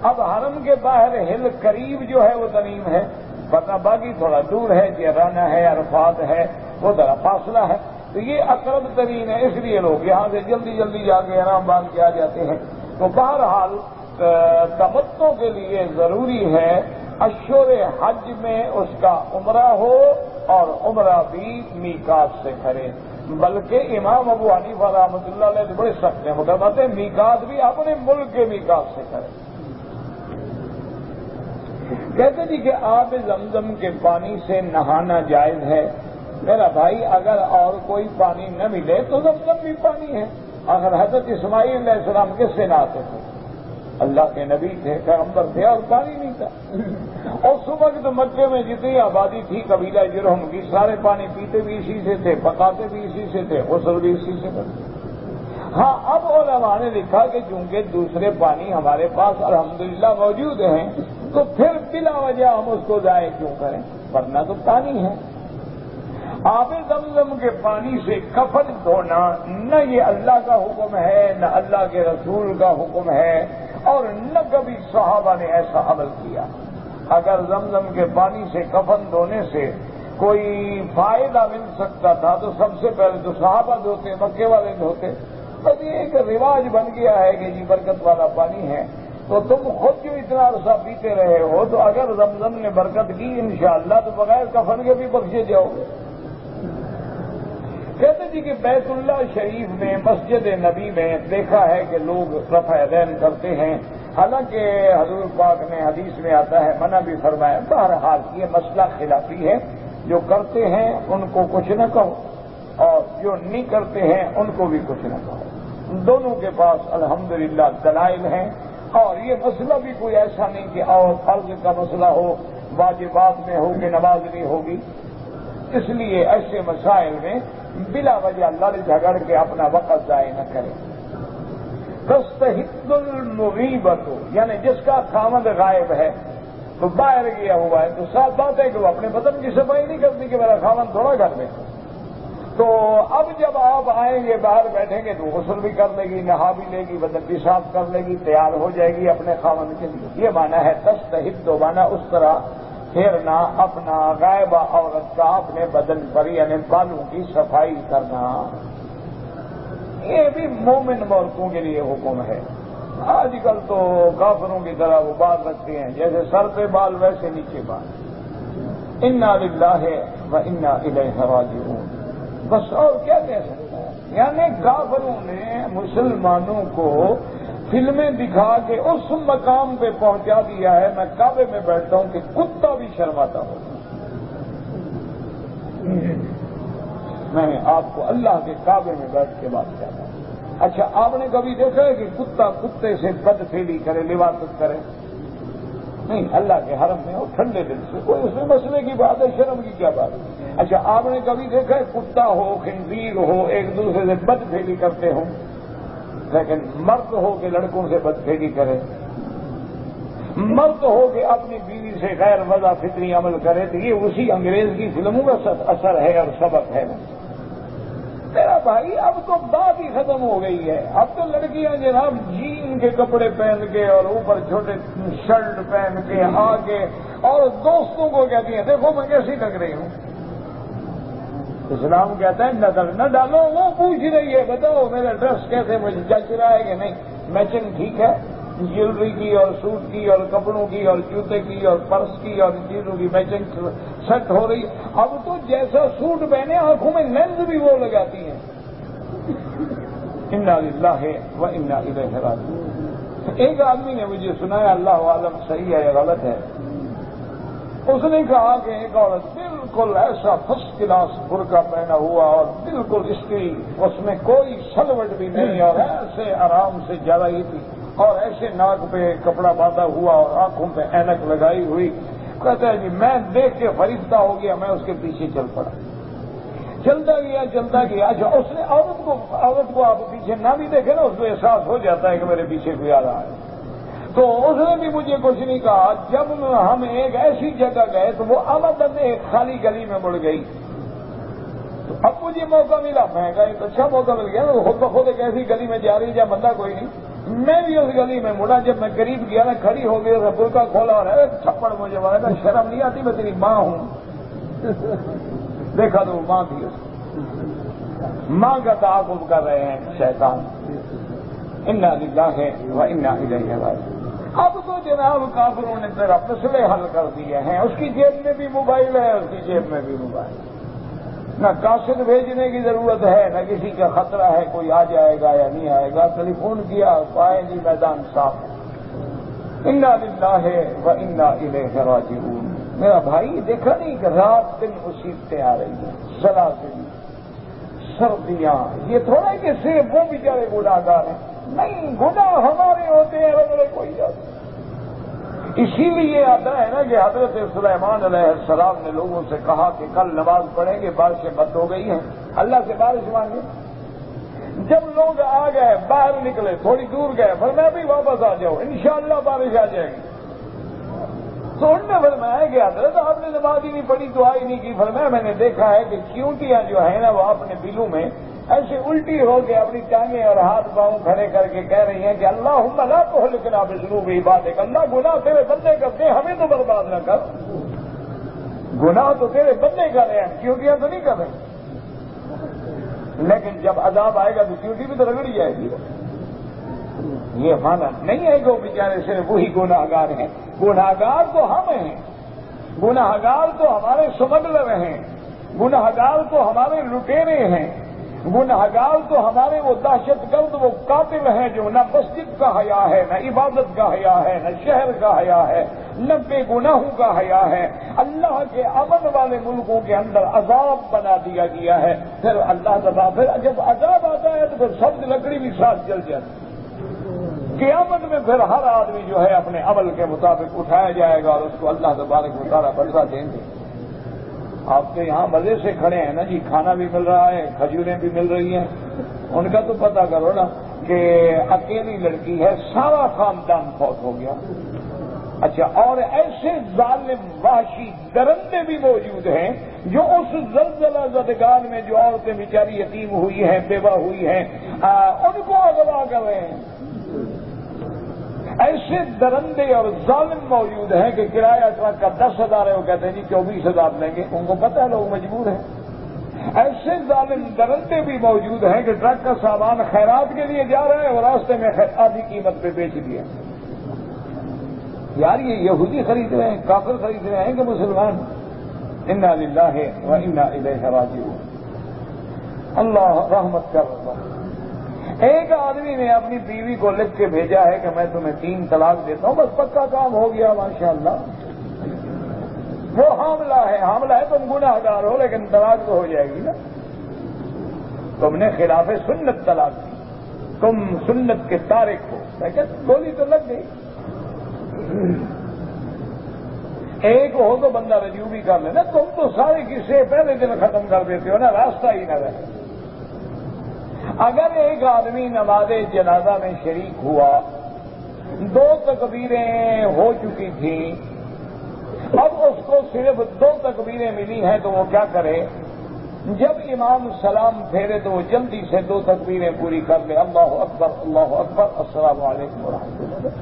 اب حرم کے باہر ہل قریب جو ہے وہ تنعیم ہے، ورنہ باقی تھوڑا دور ہے، جیرانہ ہے، عرفات ہے، وہ ذرا فاصلہ ہے، تو یہ اقرب ترین ہے، اس لیے لوگ یہاں سے جلدی جلدی جا کے آرام باندھ کے آ جاتے ہیں۔ تو بہرحال تمتع کے لیے ضروری ہے اشہر حج میں اس کا عمرہ ہو اور عمرہ بھی میقات سے کرے، بلکہ امام ابو حنیفہ رحمۃ اللہ علیہ بڑے سخت ہیں، وہ کہتے ہیں میقات بھی اپنے ملک کے میقات سے کرے۔ کہتے جی کہ آب زمزم کے پانی سے نہانا جائز ہے۔ میرا بھائی اگر اور کوئی پانی نہ ملے تو زمزم بھی پانی ہے۔ اگر حضرت اسماعیل علیہ السلام کس سے نہاتے تھے؟ اللہ کے نبی تھے، پیغمبر تھے، اور پانی نہیں تھا۔ اور صبح تو مکے میں جتنی آبادی تھی قبیلہ جرہم کی، سارے پانی پیتے بھی اسی سے تھے، پکاتے بھی اسی سے تھے، غسل بھی اسی سے کرتے۔ ہاں اب علماء نے لکھا کہ چونکہ دوسرے پانی ہمارے پاس الحمدللہ موجود ہیں تو پھر بلا وجہ ہم اس کو ضائع کیوں کریں، ورنہ تو پانی ہے۔ آب زمزم کے پانی سے کفن دھونا نہ یہ اللہ کا حکم ہے، نہ اللہ کے رسول کا حکم ہے، اور نہ کبھی صحابہ نے ایسا عمل کیا۔ اگر زمزم کے پانی سے کفن دھونے سے کوئی فائدہ مل سکتا تھا تو سب سے پہلے تو صحابہ دھوتے، مکے والے دھوتے۔ بس یہ ایک رواج بن گیا ہے کہ جی برکت والا پانی ہے، تو تم خود جو اتنا عرصہ پیتے رہے ہو تو اگر زمزم نے برکت کی انشاءاللہ تو بغیر کفن کے بھی بخشے جاؤ گے۔ کہتے جی کہ بیت اللہ شریف میں مسجد نبی میں دیکھا ہے کہ لوگ رفع یدین کرتے ہیں، حالانکہ حضور پاک نے حدیث میں آتا ہے منع بھی فرمایا۔ بہرحال یہ مسئلہ خلافی ہے، جو کرتے ہیں ان کو کچھ نہ کہو اور جو نہیں کرتے ہیں ان کو بھی کچھ نہ کہو. دونوں کے پاس الحمدللہ دلائل ہیں. اور یہ مسئلہ بھی کوئی ایسا نہیں کہ اور فرض کا مسئلہ ہو، واجبات میں ہوگی نماز نہیں ہوگی. اس لیے ایسے مسائل میں بلا وجہ لڑ جھگڑ کے اپنا وقت ضائع نہ کریں. تستحق المغیبۃ، یعنی جس کا خاوند غائب ہے تو باہر گیا ہوا ہے تو صاف بات ہے کہ وہ اپنے بدن کی صفائی نہیں کرتی کہ میرا خاوند تھوڑا کر دے. تو اب جب آپ آئیں گے باہر بیٹھیں گے تو غسل بھی کر لے گی، نہا بھی لے گی، بدن بھی صاف کر لے گی، تیار ہو جائے گی اپنے خاوند کے لیے. یہ معنی ہے تستحق، تو معنی اس طرح پھیرنا اپنا غائبہ عورت کا اپنے بدن پر، یعنی بالوں کی صفائی کرنا. یہ بھی مومن عورتوں کے لیے حکم ہے. آج کل تو کافروں کی طرح وہ بال رکھتے ہیں، جیسے سر پہ بال ویسے نیچے بال. انا للہ و انا الیہ راجعون. بس اور کیا کہہ سکتا ہے. یعنی کافروں نے مسلمانوں کو فلمیں دکھا کے اس مقام پہ پہنچا دیا ہے. میں کعبے میں بیٹھتا ہوں کہ کتا بھی شرماتا ہوں. میں آپ کو اللہ کے کعبے میں بیٹھ کے بات کرتا ہوں. اچھا آپ نے کبھی دیکھا ہے کہ کتا کتے سے بدفعلی کرے، لواطت کرے؟ نہیں. اللہ کے حرم میں اور ٹھنڈے دل سے کوئی اس میں مسئلے کی بات ہے، شرم کی کیا بات ہے. اچھا آپ نے کبھی دیکھا ہے کتا ہو خنزیر ہو ایک دوسرے سے بدفعلی کرتے ہوں؟ لیکن مرد ہو کے لڑکوں سے بدفعلی کرے، مرد ہو کے اپنی بیوی سے غیر وضع فطری عمل کرے، تو یہ اسی انگریز کی فلموں کا اثر ہے اور سبق ہے. میرا بھائی اب تو بات ہی ختم ہو گئی ہے. اب تو لڑکیاں جناب جین کے کپڑے پہن کے اور اوپر چھوٹے شرٹ پہن کے آگے اور دوستوں کو کہتی ہیں دیکھو میں کیسی لگ رہی ہوں. اسلام کہتا ہے نظر نہ ڈالو. وہ پوچھ رہی ہے بتاؤ میرا ڈریس کیسے مجھے جچ رہا ہے کہ نہیں. میچنگ ٹھیک ہے، جیولری کی اور سوٹ کی اور کپڑوں کی اور جوتے کی اور پرس کی اور چیزوں کی میچنگ سیٹ ہو رہی. اب تو جیسا سوٹ پہنے آنکھوں میں لینز بھی وہ لگاتی ہیں. انا للہ و انا الیہ راجعون. ایک آدمی نے مجھے سنایا، اللہ عالم صحیح ہے یا غلط ہے، اس نے کہا کہ ایک عورت بالکل ایسا فرسٹ کلاس برقع پہنا ہوا اور بالکل اس میں کوئی سلوٹ بھی نہیں اور ایسے آرام سے جا رہی تھی اور ایسے ناک پہ کپڑا باندھا ہوا اور آنکھوں پہ اینک لگائی ہوئی. کہتا ہے جی میں دیکھ کے فرشتہ ہو گیا، میں اس کے پیچھے چل پڑا. چلتا گیا. اچھا اس نے عورت کو آپ پیچھے نہ بھی دیکھے نا اس کو احساس ہو جاتا ہے کہ میرے پیچھے کوئی آ رہا ہے. تو اس نے بھی مجھے کچھ نہیں کہا. جب ہم ایک ایسی جگہ گئے تو وہ آمدن ایک خالی گلی میں مڑ گئی. تو اب مجھے موقع ملا، میں کہا ایک اچھا موقع مل گیا. خود بخود ایک ایسی گلی میں جا رہی جہاں بندہ کوئی نہیں. میں بھی اس گلی میں مڑا. جب میں قریب گیا نا کھڑی ہو گئی، برقع کھولا اور ایک تھپڑ مجھے مارا. تھا شرم نہیں آتی میں تیری ماں ہوں. دیکھا تو وہ ماں تھی. ماں کا تعاقب کر رہے ہیں شیطان. انا للہ و انا الیہ راجعون. اب تو جناب کافروں نے تیرا مسئلے حل کر دیے ہیں. اس کی جیب میں بھی موبائل ہے، اس کی جیب میں بھی موبائل. نہ قاصد بھیجنے کی ضرورت ہے، نہ کسی کا خطرہ ہے کوئی آ جائے گا یا نہیں آئے گا. ٹیلی فون کیا پائے جی میدان صاف ہے. انا للہ و انا الیہ راجعون. میرا بھائی دیکھا نہیں کہ رات دن مصیبتیں آ رہی ہیں، زلازل، سردیاں. یہ تھوڑا کہ صرف وہ بیچارے گناہگار ہیں. نہیں، گناہ ہمارے ہوتے ہیں اگر کوئی جاتا. اسی لیے آتا ہے نا کہ حضرت سلیمان علیہ السلام نے لوگوں سے کہا کہ کل نماز پڑھیں گے، بارشیں بند ہو گئی ہیں، اللہ سے بارش مانگے. جب لوگ آ گئے باہر نکلے تھوڑی دور گئے، فرمایا بھی واپس آ جاؤ انشاءاللہ بارش آ جائے گی. تو ان نے فرمایا کہ حضرت آپ نے نماز ہی نہیں پڑھی، دعا ہی نہیں کی. فرمایا میں نے دیکھا ہے کہ چیونٹیاں جو ہیں نا وہ اپنے بلوں میں ایسے الٹی ہو کے اپنی ٹانگیں اور ہاتھ پاؤں کھڑے کر کے کہہ رہی ہیں کہ اللہم لا تہلکنا بذنوب عبادک. اللہ گناہ تیرے بندے کرتے ہیں، ہمیں تو برباد نہ کر. گناہ تو تیرے بندے کر رہے ہیں، چیونٹیاں تو نہیں کر رہے. لیکن جب عذاب آئے گا تو چیونٹی بھی تو رگڑی جائے گی. یہ مانا نہیں ہے کہ وہ بیچارے صرف وہی گناہگار ہیں. گناہگار تو ہم ہیں، گناہگار تو ہمارے سمگلر ہیں، گناہگار تو ہمارے لٹیرے ہیں. گنہگار تو ہمارے وہ دہشت گرد وہ قاتل ہیں جو نہ مسجد کا حیا ہے، نہ عبادت کا حیا ہے، نہ شہر کا حیا ہے، نہ بے گناہوں کا حیا ہے. اللہ کے امن والے ملکوں کے اندر عذاب بنا دیا گیا ہے. پھر اللہ تعالیٰ پھر جب عذاب آتا ہے تو پھر سبز لکڑی بھی ساتھ جل جاتی ہے. قیامت میں پھر ہر آدمی جو ہے اپنے عمل کے مطابق اٹھایا جائے گا اور اس کو اللہ تبارک و تعالیٰ بدلہ دیں گے. آپ تو یہاں مزے سے کھڑے ہیں نا جی، کھانا بھی مل رہا ہے، کھجوریں بھی مل رہی ہیں. ان کا تو پتہ کرو نا کہ اکیلی لڑکی ہے، سارا خاندان فوت ہو گیا. اچھا، اور ایسے ظالم وحشی درندے بھی موجود ہیں جو اس زلزلہ زدگان میں جو عورتیں بیچاری یتیم ہوئی ہیں، بیوہ ہوئی ہیں، ان کو اغوا کر رہے ہیں. ایسے درندے اور ظالم موجود ہیں کہ کرایہ ٹرک کا 10,000 ہے، وہ کہتے ہیں جی 24,000 لیں گے. ان کو پتہ ہے لوگ مجبور ہیں. ایسے ظالم درندے بھی موجود ہیں کہ ٹرک کا سامان خیرات کے لیے جا رہا ہے اور راستے میں آدھی قیمت پہ بیچ دیا. یار یہ یہودی خرید رہے ہیں، کافر خرید رہے ہیں کہ مسلمان؟ انا للہ و انا الیہ راجعون. اللہ رحمت کر رہا. ایک آدمی نے اپنی بیوی کو لکھ کے بھیجا ہے کہ میں تمہیں 3 طلاق دیتا ہوں، بس پکا کام ہو گیا ماشاءاللہ. وہ حاملہ ہے تم گناہگار ہو لیکن طلاق تو ہو جائے گی نا. تم نے خلاف سنت طلاق دی، تم سنت کے تارک ہو. لیکن گولی تو لگ گئی. ایک ہو تو بندہ رجوع بھی کر لینا. تم تو سارے قصے پہلے دن ختم کر دیتے ہو نا، راستہ ہی نہ رہے. اگر ایک آدمی نماز جنازہ میں شریک ہوا، 2 تکبیریں ہو چکی تھیں، اب اس کو صرف 2 تکبیریں ملی ہیں تو وہ کیا کرے؟ جب امام سلام پھیرے تو وہ جلدی سے 2 تکبیریں پوری کر لے. اللہ اکبر اللہ اکبر السلام علیکم ورحمۃ اللہ.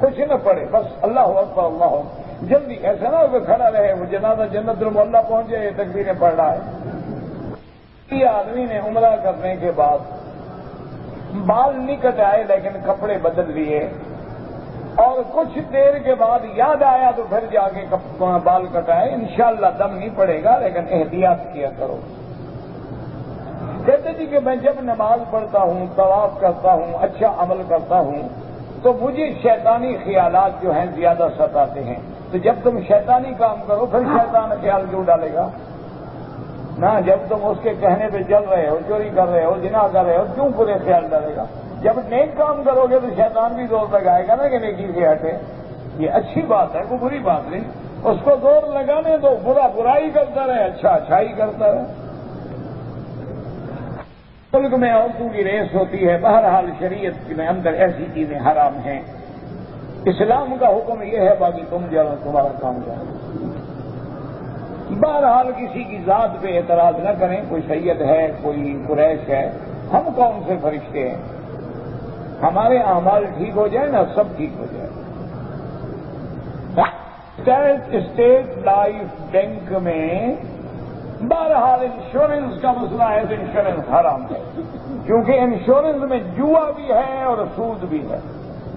کچھ نہ پڑے، بس اللہ اکبر اللہ اکبر. جلدی ایسا نہ ہو کہ کھڑا رہے، وہ جنازہ جنت المعلا پہنچ جائے، یہ تکبیریں پڑھ رہا ہے. یہ آدمی نے عمرہ کرنے کے بعد بال نہیں کٹائے لیکن کپڑے بدل لیے، اور کچھ دیر کے بعد یاد آیا تو پھر جا کے بال کٹائے. انشاءاللہ دم نہیں پڑے گا لیکن احتیاط کیا کرو. کہتے جی کہ میں جب نماز پڑھتا ہوں، طواف کرتا ہوں، اچھا عمل کرتا ہوں تو مجھے شیطانی خیالات جو ہیں زیادہ ستاتے ہیں. تو جب تم شیطانی کام کرو پھر شیطان خیال کیوں ڈالے گا؟ نہ، جب تم اس کے کہنے پہ چل رہے ہو، چوری کر رہے ہو، زنا کر رہے ہو، کیوں برے خیال ڈالے گا؟ جب نیک کام کرو گے تو شیطان بھی زور لگائے گا نا کہ نیکی سے ہٹے. یہ اچھی بات ہے، کوئی بری بات نہیں. اس کو زور لگانے تو برائی کرتا رہے، اچھا اچھائی کرتا رہے. ملک میں عورتوں کی ریس ہوتی ہے. بہرحال شریعت میں اندر ایسی چیزیں حرام ہیں. اسلام کا حکم یہ ہے، باقی تم جاؤ تمہارا کام جاؤ. بہرحال کسی کی ذات پہ اعتراض نہ کریں. کوئی سید ہے، کوئی قریش ہے، ہم کون سے فرشتے ہیں؟ ہمارے اعمال ٹھیک ہو جائے نا، سب ٹھیک ہو جائے. اسٹیٹ لائف بینک میں بہرحال انشورنس کا مسئلہ ہے تو انشورنس حرام ہے، کیونکہ انشورنس میں جوا بھی ہے اور سود بھی ہے.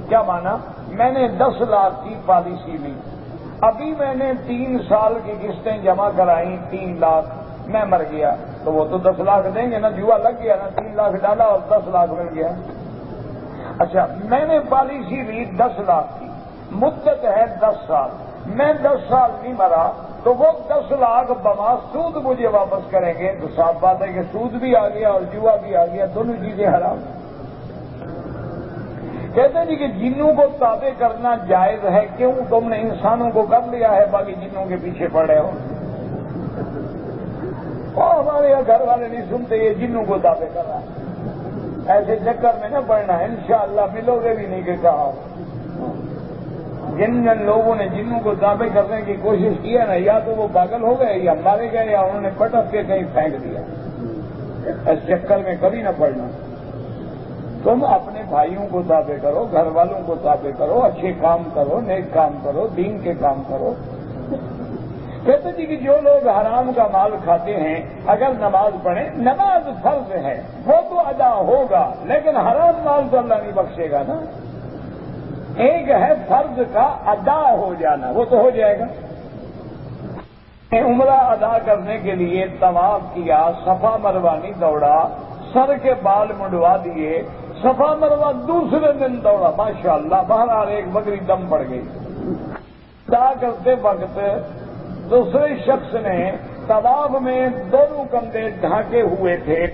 کیا مانا؟ میں نے 10 لاکھ کی پالیسی لی، ابھی میں نے 3 سال کی قسطیں جمع کرائیں 3 لاکھ، میں مر گیا تو وہ تو 10 لاکھ دیں گے نا. جوا لگ گیا نا، 3 لاکھ ڈالا اور 10 لاکھ مل گیا. اچھا، میں نے پالیسی لی 10 لاکھ کی، مدت ہے 10 سال، میں 10 سال نہیں مرا تو وہ 10 لاکھ بما سود مجھے واپس کریں گے. تو صاف بات ہے کہ سود بھی آ گیا اور جوا بھی آ گیا، دونوں چیزیں حرام. کہتے ہیں جی کہ جنوں کو تابع کرنا جائز ہے. کیوں؟ تم نے انسانوں کو کر لیا ہے، باقی جنوں کے پیچھے پڑے ہو. اور ہمارے یہاں گھر والے نہیں سنتے، یہ جنوں کو تابع کر رہا ہے. ایسے چکر میں نہ پڑنا ہے، انشاءاللہ ملو گے بھی نہیں کہ کہا. جن لوگوں نے جنوں کو تابع کرنے کی کوشش کی ہے نا، یا تو وہ پاگل ہو گئے یا مارے گئے یا انہوں نے پٹک کے کہیں پھینک دیا. اس چکر میں کبھی نہ پڑنا. تم اپنے بھائیوں کو تابع کرو، گھر والوں کو تابع کرو، اچھے کام کرو، نیک کام کرو، دین کے کام کرو. کہتے جی کہ جو لوگ حرام کا مال کھاتے ہیں اگر نماز پڑھیں، نماز فرض ہے وہ تو ادا ہوگا، لیکن حرام مال تو اللہ نہیں بخشے گا نا. ایک ہے فرض کا ادا ہو جانا، وہ تو ہو جائے گا. عمرہ ادا کرنے کے لیے طواف کیا، صفا مروہ نہیں دوڑا، سر کے بال منڈوا دیے، صفا مروہ دوسرے دن دوڑا، ماشاءاللہ بہرحال ایک بکری دم پڑ گئی۔ ادا کرتے وقت دوسرے شخص نے طواف میں دونوں کندھے ڈھانکے ہوئے تھے،